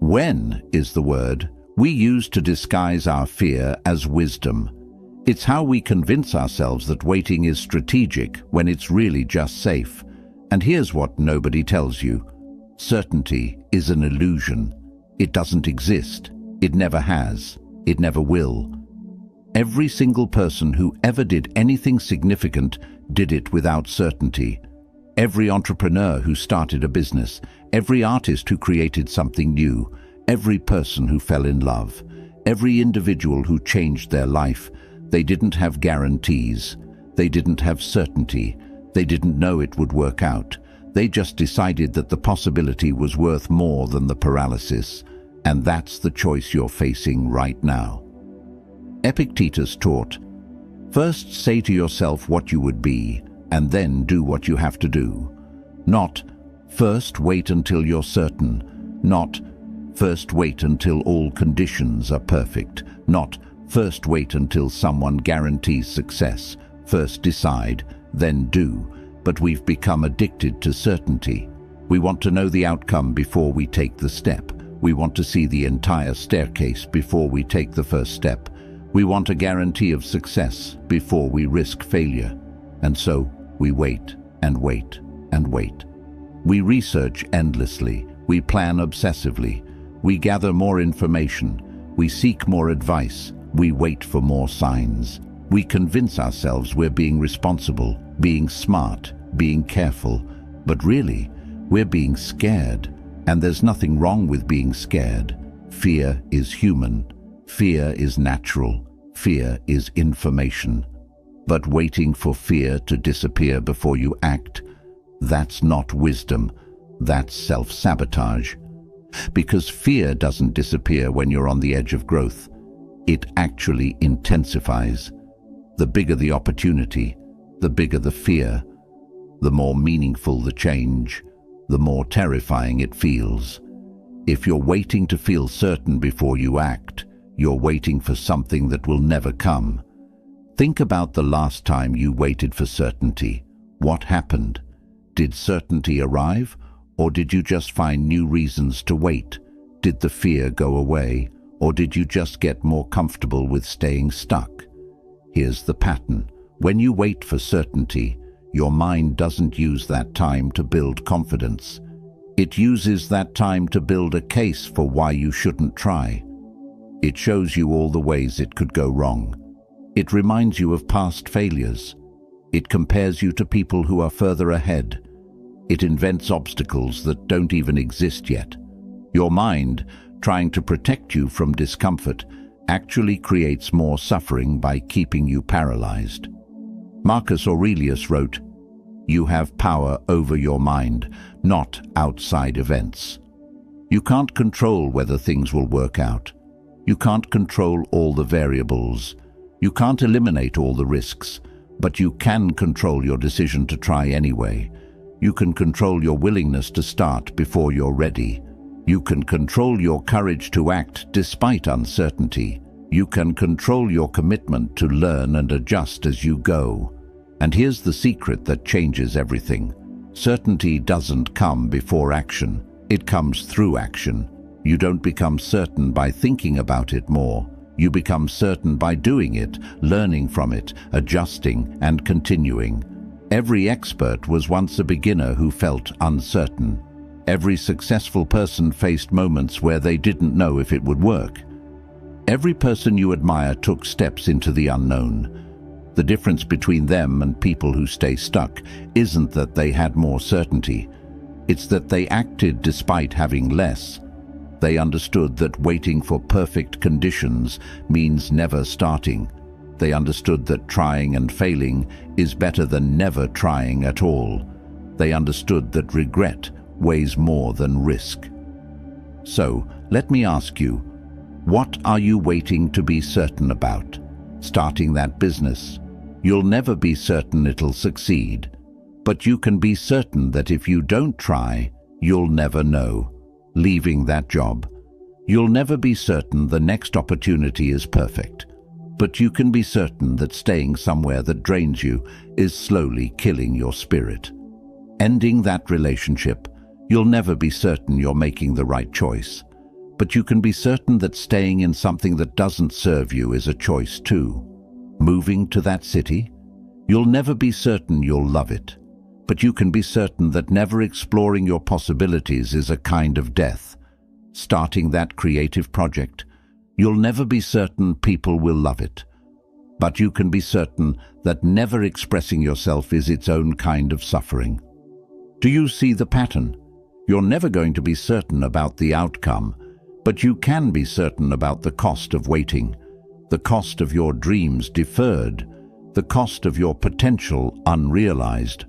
When is the word we use to disguise our fear as wisdom. It's how we convince ourselves that waiting is strategic when it's really just safe. And here's what nobody tells you. Certainty is an illusion. It doesn't exist. It never has. It never will. Every single person who ever did anything significant did it without certainty. Every entrepreneur who started a business, every artist who created something new, every person who fell in love, every individual who changed their life, they didn't have guarantees. They didn't have certainty. They didn't know it would work out. They just decided that the possibility was worth more than the paralysis. And that's the choice you're facing right now. Epictetus taught, first say to yourself what you would be, and then do what you have to do. Not, first wait until you're certain. Not, first wait until all conditions are perfect. Not, first wait until someone guarantees success. First decide, then do. But we've become addicted to certainty. We want to know the outcome before we take the step. We want to see the entire staircase before we take the first step. We want a guarantee of success before we risk failure. And so we wait and wait and wait. We research endlessly. We plan obsessively. We gather more information. We seek more advice. We wait for more signs. We convince ourselves we're being responsible, being smart, being careful. But really, we're being scared. And there's nothing wrong with being scared. Fear is human. Fear is natural. Fear is information. But waiting for fear to disappear before you act, That's not wisdom, that's self-sabotage. Because fear doesn't disappear when you're on the edge of growth. It actually intensifies. The bigger the opportunity, the bigger the fear. The more meaningful the change, the more terrifying it feels. If you're waiting to feel certain before you act, you're waiting for something that will never come. Think about the last time you waited for certainty. What happened? Did certainty arrive, or did you just find new reasons to wait? Did the fear go away, or did you just get more comfortable with staying stuck? Here's the pattern. When you wait for certainty, your mind doesn't use that time to build confidence. It uses that time to build a case for why you shouldn't try. It shows you all the ways it could go wrong. It reminds you of past failures. It compares you to people who are further ahead. It invents obstacles that don't even exist yet. Your mind, trying to protect you from discomfort, actually creates more suffering by keeping you paralyzed. Marcus Aurelius wrote, "You have power over your mind, not outside events." You can't control whether things will work out. You can't control all the variables. You can't eliminate all the risks, but you can control your decision to try anyway. You can control your willingness to start before you're ready. You can control your courage to act despite uncertainty. You can control your commitment to learn and adjust as you go. And here's the secret that changes everything. Certainty doesn't come before action. It comes through action. You don't become certain by thinking about it more. You become certain by doing it, learning from it, adjusting and continuing. Every expert was once a beginner who felt uncertain. Every successful person faced moments where they didn't know if it would work. Every person you admire took steps into the unknown. The difference between them and people who stay stuck isn't that they had more certainty. It's that they acted despite having less. They understood that waiting for perfect conditions means never starting. They understood that trying and failing is better than never trying at all. They understood that regret weighs more than risk. So, let me ask you, what are you waiting to be certain about? Starting that business? You'll never be certain it'll succeed, but you can be certain that if you don't try, you'll never know. Leaving that job? You'll never be certain the next opportunity is perfect, but you can be certain that staying somewhere that drains you is slowly killing your spirit. Ending that relationship? You'll never be certain you're making the right choice, but you can be certain that staying in something that doesn't serve you is a choice too. Moving to that city? You'll never be certain you'll love it, but you can be certain that never exploring your possibilities is a kind of death. Starting that creative project? You'll never be certain people will love it, but you can be certain that never expressing yourself is its own kind of suffering. Do you see the pattern? You're never going to be certain about the outcome, but you can be certain about the cost of waiting, the cost of your dreams deferred, the cost of your potential unrealized,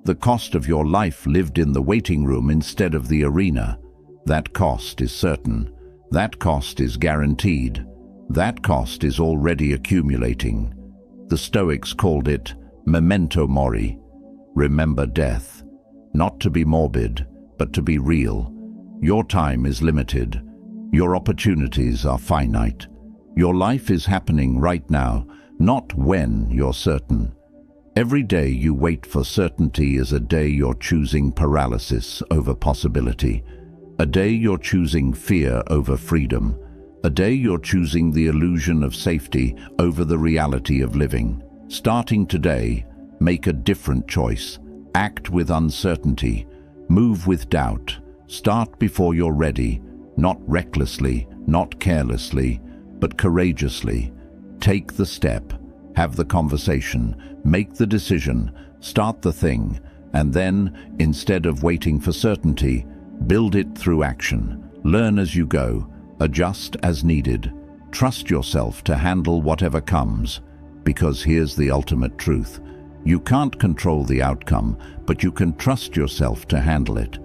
the cost of your life lived in the waiting room instead of the arena. That cost is certain. That cost is guaranteed. That cost is already accumulating. The Stoics called it memento mori, remember death. Not to be morbid, but to be real. Your time is limited. Your opportunities are finite. Your life is happening right now, not when you're certain. Every day you wait for certainty is a day you're choosing paralysis over possibility. A day you're choosing fear over freedom. A day you're choosing the illusion of safety over the reality of living. Starting today, make a different choice. Act with uncertainty. Move with doubt. Start before you're ready. Not recklessly, not carelessly, but courageously. Take the step. Have the conversation. Make the decision. Start the thing. And then, instead of waiting for certainty, build it through action. Learn as you go. Adjust as needed. Trust yourself to handle whatever comes. Because here's the ultimate truth. You can't control the outcome, but you can trust yourself to handle it.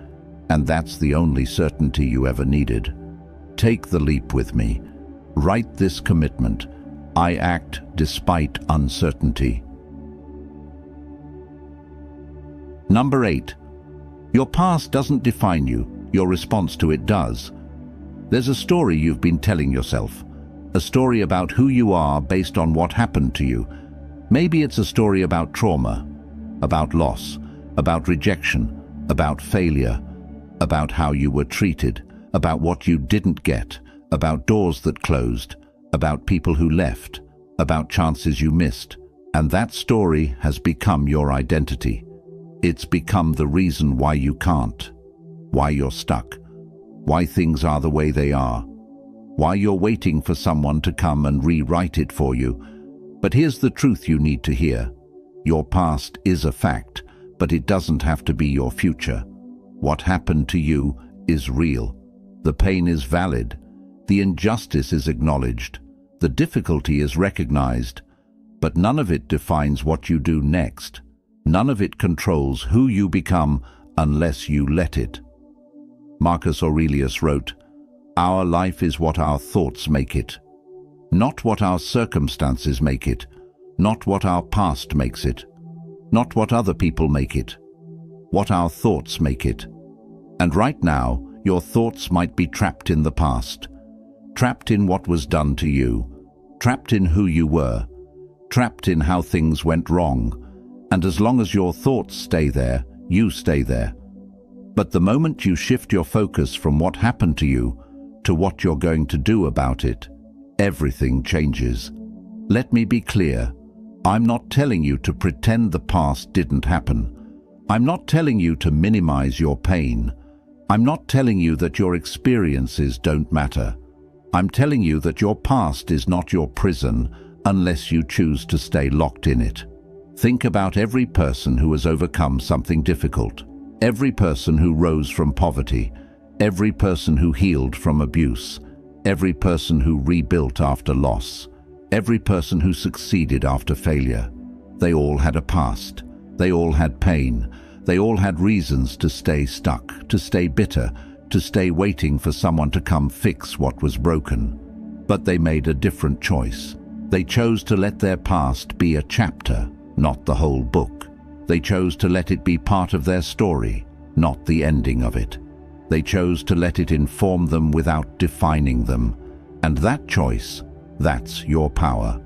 And that's the only certainty you ever needed. Take the leap with me. Write this commitment. I act despite uncertainty. Number 8. Your past doesn't define you, your response to it does. There's a story you've been telling yourself. A story about who you are based on what happened to you. Maybe it's a story about trauma, about loss, about rejection, about failure, about how you were treated, about what you didn't get, about doors that closed, about people who left, about chances you missed. And that story has become your identity. It's become the reason why you can't, why you're stuck, why things are the way they are, why you're waiting for someone to come and rewrite it for you. But here's the truth you need to hear. Your past is a fact, but it doesn't have to be your future. What happened to you is real. The pain is valid. The injustice is acknowledged. The difficulty is recognized. But none of it defines what you do next. None of it controls who you become unless you let it. Marcus Aurelius wrote, "Our life is what our thoughts make it. Not what our circumstances make it. Not what our past makes it. Not what other people make it. What our thoughts make it." And right now, your thoughts might be trapped in the past. Trapped in what was done to you. Trapped in who you were. Trapped in how things went wrong. And as long as your thoughts stay there, you stay there. But the moment you shift your focus from what happened to you to what you're going to do about it, everything changes. Let me be clear. I'm not telling you to pretend the past didn't happen. I'm not telling you to minimize your pain. I'm not telling you that your experiences don't matter. I'm telling you that your past is not your prison unless you choose to stay locked in it. Think about every person who has overcome something difficult, every person who rose from poverty, every person who healed from abuse, every person who rebuilt after loss, every person who succeeded after failure. They all had a past. They all had pain. They all had reasons to stay stuck, to stay bitter, to stay waiting for someone to come fix what was broken. But they made a different choice. They chose to let their past be a chapter, not the whole book. They chose to let it be part of their story, not the ending of it. They chose to let it inform them without defining them. And that choice, that's your power.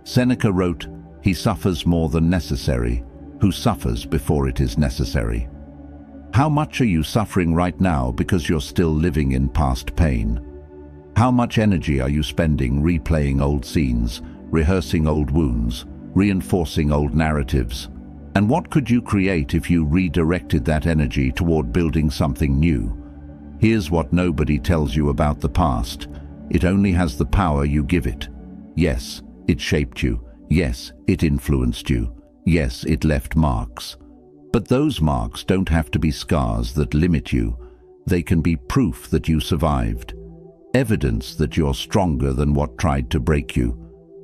Seneca wrote, "He suffers more than necessary, who suffers before it is necessary." How much are you suffering right now because you're still living in past pain? How much energy are you spending replaying old scenes, rehearsing old wounds, reinforcing old narratives? And what could you create if you redirected that energy toward building something new? Here's what nobody tells you about the past. It only has the power you give it. Yes, it shaped you. Yes, it influenced you. Yes, it left marks. But those marks don't have to be scars that limit you. They can be proof that you survived. Evidence that you're stronger than what tried to break you.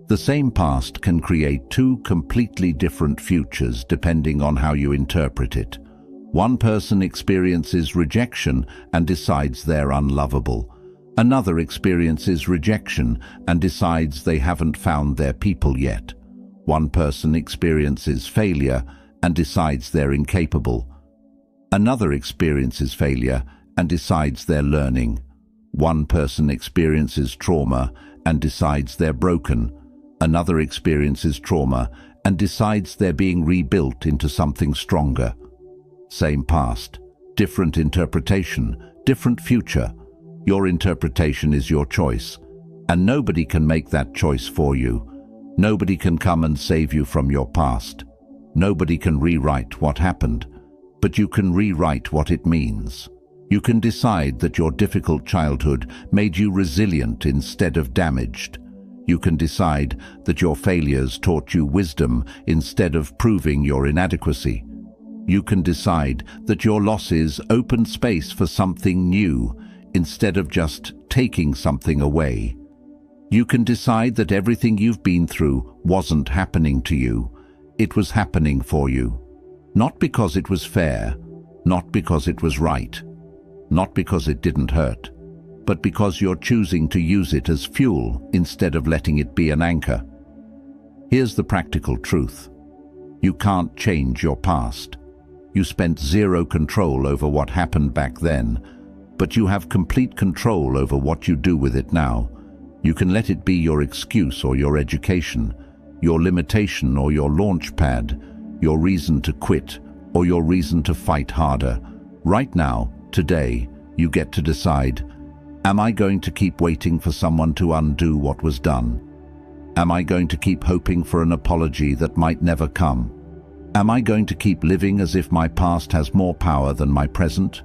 The same past can create two completely different futures depending on how you interpret it. One person experiences rejection and decides they're unlovable. Another experiences rejection and decides they haven't found their people yet. One person experiences failure and decides they're incapable. Another experiences failure and decides they're learning. One person experiences trauma and decides they're broken. Another experiences trauma and decides they're being rebuilt into something stronger. Same past, different interpretation, different future. Your interpretation is your choice, and nobody can make that choice for you. Nobody can come and save you from your past. Nobody can rewrite what happened, but you can rewrite what it means. You can decide that your difficult childhood made you resilient instead of damaged. You can decide that your failures taught you wisdom instead of proving your inadequacy. You can decide that your losses opened space for something new instead of just taking something away. You can decide that everything you've been through wasn't happening to you. It was happening for you. Not because it was fair, not because it was right, not because it didn't hurt, but because you're choosing to use it as fuel instead of letting it be an anchor. Here's the practical truth. You can't change your past. You spent zero control over what happened back then, but you have complete control over what you do with it now. You can let it be your excuse or your education, your limitation or your launch pad, your reason to quit or your reason to fight harder. Right now, today, you get to decide, am I going to keep waiting for someone to undo what was done? Am I going to keep hoping for an apology that might never come? Am I going to keep living as if my past has more power than my present?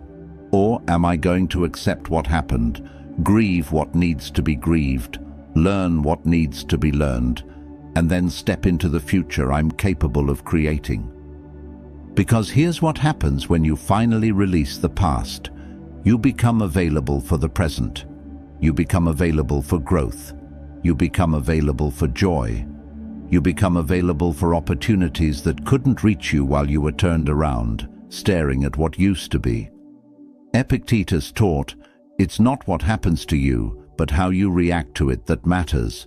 Or am I going to accept what happened, grieve what needs to be grieved, learn what needs to be learned, and then step into the future I'm capable of creating? Because here's what happens when you finally release the past. You become available for the present. You become available for growth. You become available for joy. You become available for opportunities that couldn't reach you while you were turned around, staring at what used to be. Epictetus taught, it's not what happens to you, but how you react to it that matters.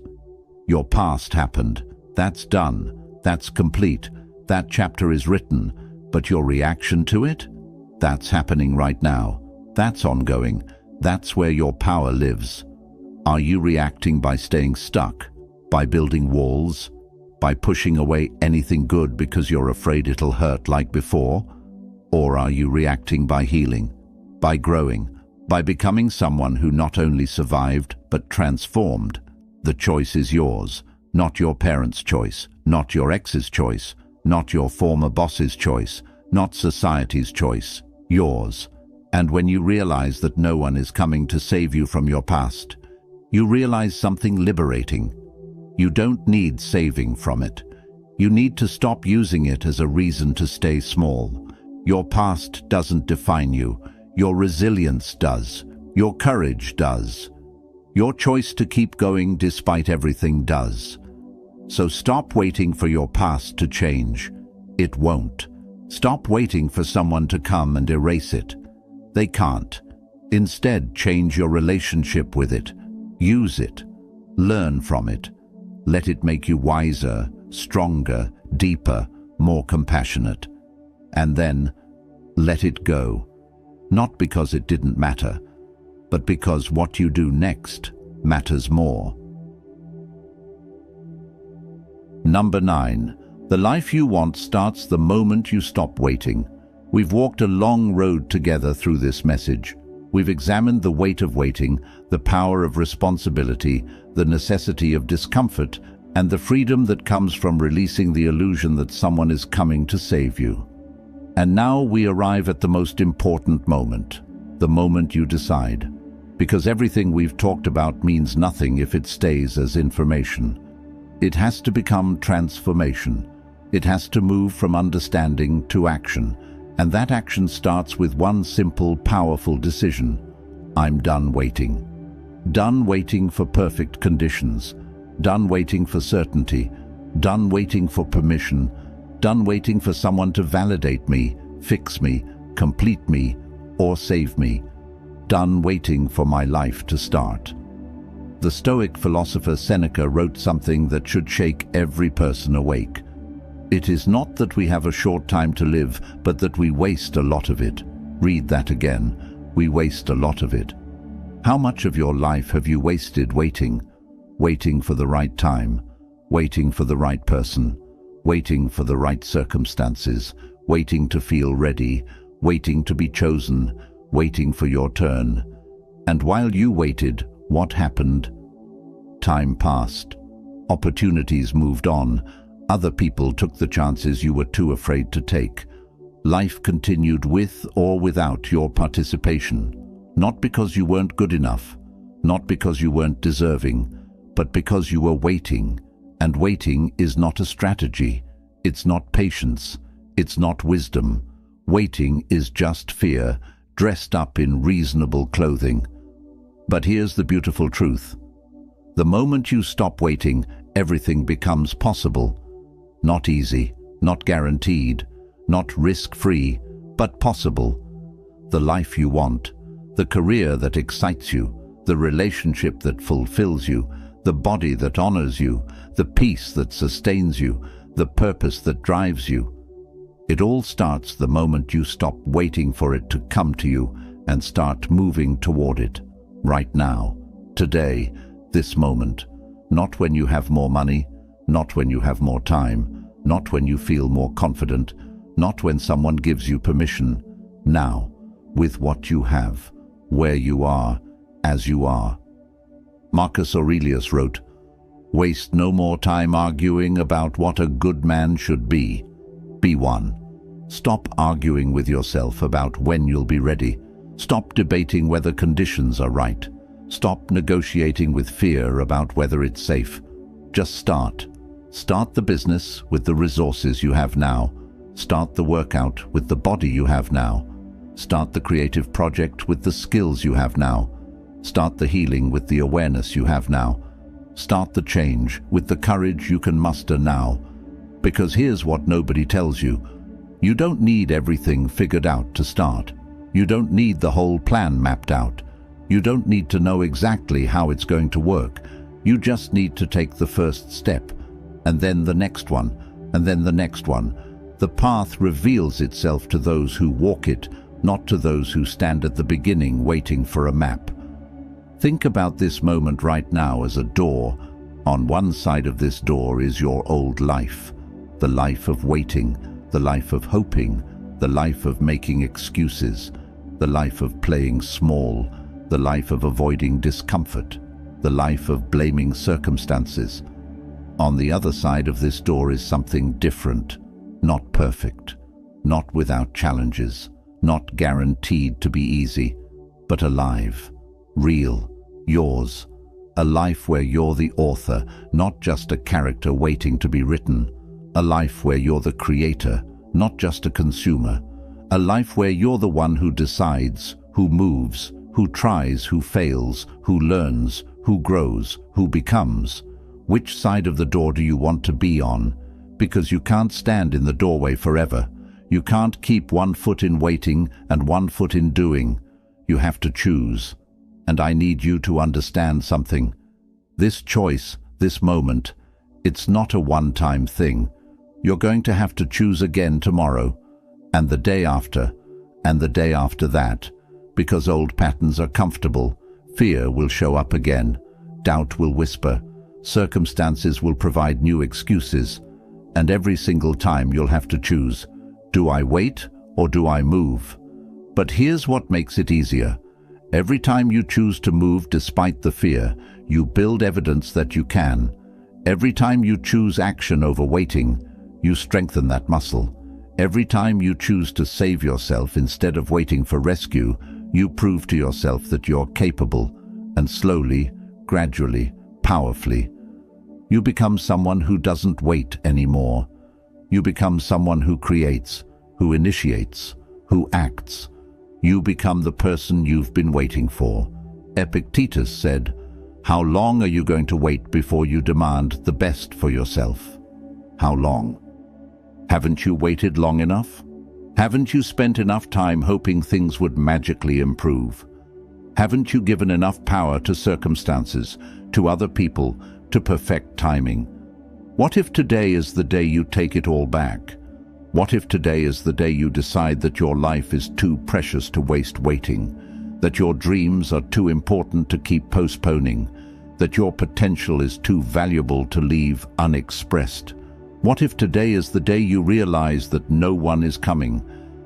Your past happened. That's done. That's complete. That chapter is written. But your reaction to it? That's happening right now. That's ongoing. That's where your power lives. Are you reacting by staying stuck? By building walls? By pushing away anything good because you're afraid it'll hurt like before? Or are you reacting by healing? By growing? By becoming someone who not only survived, but transformed? The choice is yours, not your parents' choice, not your ex's choice, not your former boss's choice, not society's choice, yours. And when you realize that no one is coming to save you from your past, you realize something liberating. You don't need saving from it. You need to stop using it as a reason to stay small. Your past doesn't define you. Your resilience does. Your courage does. Your choice to keep going despite everything does. So stop waiting for your past to change. It won't. Stop waiting for someone to come and erase it. They can't. Instead, change your relationship with it. Use it. Learn from it. Let it make you wiser, stronger, deeper, more compassionate. And then, let it go. Not because it didn't matter, but because what you do next matters more. Number 9. The life you want starts the moment you stop waiting. We've walked a long road together through this message. We've examined the weight of waiting, the power of responsibility, the necessity of discomfort, and the freedom that comes from releasing the illusion that someone is coming to save you. And now we arrive at the most important moment, the moment you decide. Because everything we've talked about means nothing if it stays as information. It has to become transformation. It has to move from understanding to action. And that action starts with one simple, powerful decision. I'm done waiting. Done waiting for perfect conditions. Done waiting for certainty. Done waiting for permission. Done waiting for someone to validate me, fix me, complete me, or save me. Done waiting for my life to start. The Stoic philosopher Seneca wrote something that should shake every person awake. It is not that we have a short time to live, but that we waste a lot of it. Read that again. We waste a lot of it. How much of your life have you wasted waiting? Waiting for the right time, waiting for the right person, waiting for the right circumstances, waiting to feel ready, waiting to be chosen, waiting for your turn. And while you waited, what happened? Time passed. Opportunities moved on. Other people took the chances you were too afraid to take. Life continued with or without your participation. Not because you weren't good enough, not because you weren't deserving, but because you were waiting. And waiting is not a strategy. It's not patience. It's not wisdom. Waiting is just fear, dressed up in reasonable clothing. But here's the beautiful truth. The moment you stop waiting, everything becomes possible. Not easy, not guaranteed, not risk-free, but possible. The life you want, the career that excites you, the relationship that fulfills you, the body that honors you, the peace that sustains you, the purpose that drives you. It all starts the moment you stop waiting for it to come to you and start moving toward it. Right now, today, this moment. Not when you have more money, not when you have more time, not when you feel more confident, not when someone gives you permission. Now, with what you have, where you are, as you are. Marcus Aurelius wrote, "Waste no more time arguing about what a good man should be. Be one." Stop arguing with yourself about when you'll be ready. Stop debating whether conditions are right. Stop negotiating with fear about whether it's safe. Just start. Start the business with the resources you have now. Start the workout with the body you have now. Start the creative project with the skills you have now. Start the healing with the awareness you have now. Start the change with the courage you can muster now. Because here's what nobody tells you. You don't need everything figured out to start. You don't need the whole plan mapped out. You don't need to know exactly how it's going to work. You just need to take the first step, and then the next one, and then the next one. The path reveals itself to those who walk it, not to those who stand at the beginning waiting for a map. Think about this moment right now as a door. On one side of this door is your old life, the life of waiting, the life of hoping, the life of making excuses, the life of playing small, the life of avoiding discomfort, the life of blaming circumstances. On the other side of this door is something different, not perfect, not without challenges, not guaranteed to be easy, but alive, real, yours. A life where you're the author, not just a character waiting to be written. A life where you're the creator, not just a consumer. A life where you're the one who decides, who moves, who tries, who fails, who learns, who grows, who becomes. Which side of the door do you want to be on? Because you can't stand in the doorway forever. You can't keep one foot in waiting and one foot in doing. You have to choose. And I need you to understand something. This choice, this moment, it's not a one-time thing. You're going to have to choose again tomorrow, and the day after, and the day after that, because old patterns are comfortable. Fear will show up again. Doubt will whisper. Circumstances will provide new excuses. And every single time you'll have to choose, do I wait or do I move? But here's what makes it easier. Every time you choose to move despite the fear, you build evidence that you can. Every time you choose action over waiting, you strengthen that muscle. Every time you choose to save yourself instead of waiting for rescue, you prove to yourself that you're capable, and slowly, gradually, powerfully, you become someone who doesn't wait anymore. You become someone who creates, who initiates, who acts. You become the person you've been waiting for. Epictetus said, "How long are you going to wait before you demand the best for yourself? How long? Haven't you waited long enough? Haven't you spent enough time hoping things would magically improve? Haven't you given enough power to circumstances, to other people, to perfect timing? What if today is the day you take it all back? What if today is the day you decide that your life is too precious to waste waiting, that your dreams are too important to keep postponing, that your potential is too valuable to leave unexpressed? What if today is the day you realize that no one is coming,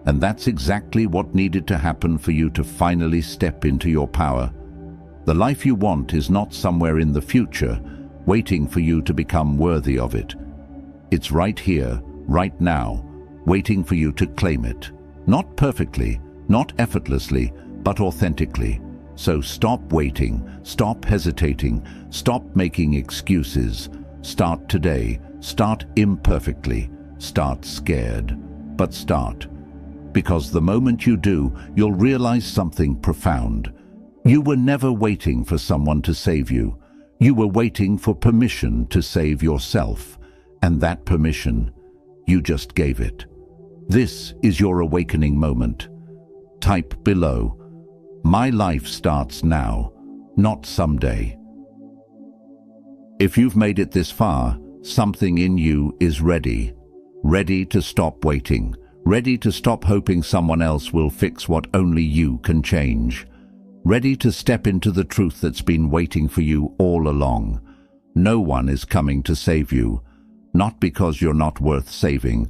and that's exactly what needed to happen for you to finally step into your power? The life you want is not somewhere in the future, waiting for you to become worthy of it. It's right here, right now, waiting for you to claim it. Not perfectly, not effortlessly, but authentically. So stop waiting, stop hesitating, stop making excuses. Start today. Start imperfectly. Start scared. But start. Because the moment you do, you'll realize something profound. You were never waiting for someone to save you. You were waiting for permission to save yourself. And that permission, you just gave it. This is your awakening moment. Type below, "My life starts now, not someday." If you've made it this far, something in you is ready. Ready to stop waiting. Ready to stop hoping someone else will fix what only you can change. Ready to step into the truth that's been waiting for you all along. No one is coming to save you, not because you're not worth saving,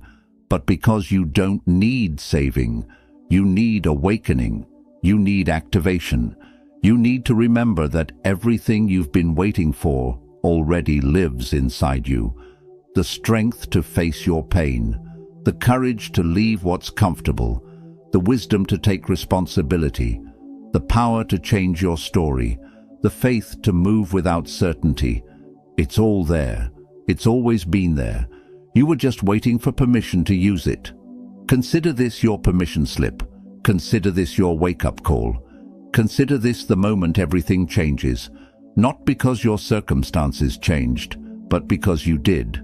but because you don't need saving. You need awakening. You need activation. You need to remember that everything you've been waiting for already lives inside you. The strength to face your pain, the courage to leave what's comfortable, the wisdom to take responsibility, the power to change your story, the faith to move without certainty. It's all there. It's always been there. You were just waiting for permission to use it. Consider this your permission slip. Consider this your wake-up call. Consider this the moment everything changes, not because your circumstances changed, but because you did.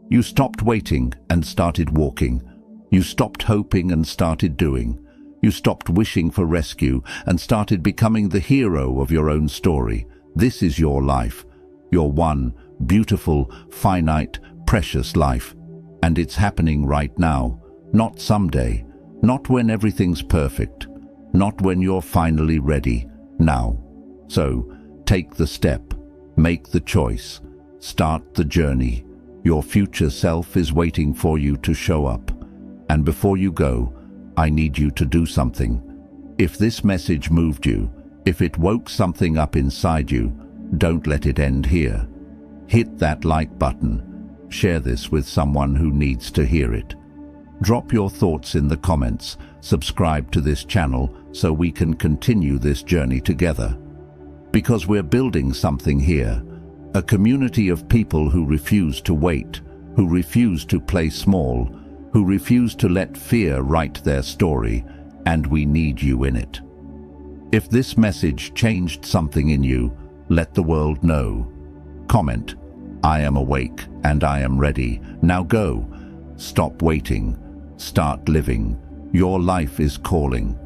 You stopped waiting and started walking. You stopped hoping and started doing. You stopped wishing for rescue and started becoming the hero of your own story. This is your life. Your one, beautiful, finite, precious life. And it's happening right now, not someday, not when everything's perfect, not when you're finally ready, now. So, take the step, make the choice, start the journey. Your future self is waiting for you to show up. And before you go, I need you to do something. If this message moved you, if it woke something up inside you, don't let it end here. Hit that like button. Share this with someone who needs to hear it. Drop your thoughts in the comments. Subscribe to this channel so we can continue this journey together. Because we're building something here. A community of people who refuse to wait, who refuse to play small, who refuse to let fear write their story, and we need you in it. If this message changed something in you, let the world know. Comment, "I am awake and I am ready. Now go." Stop waiting. Start living. Your life is calling.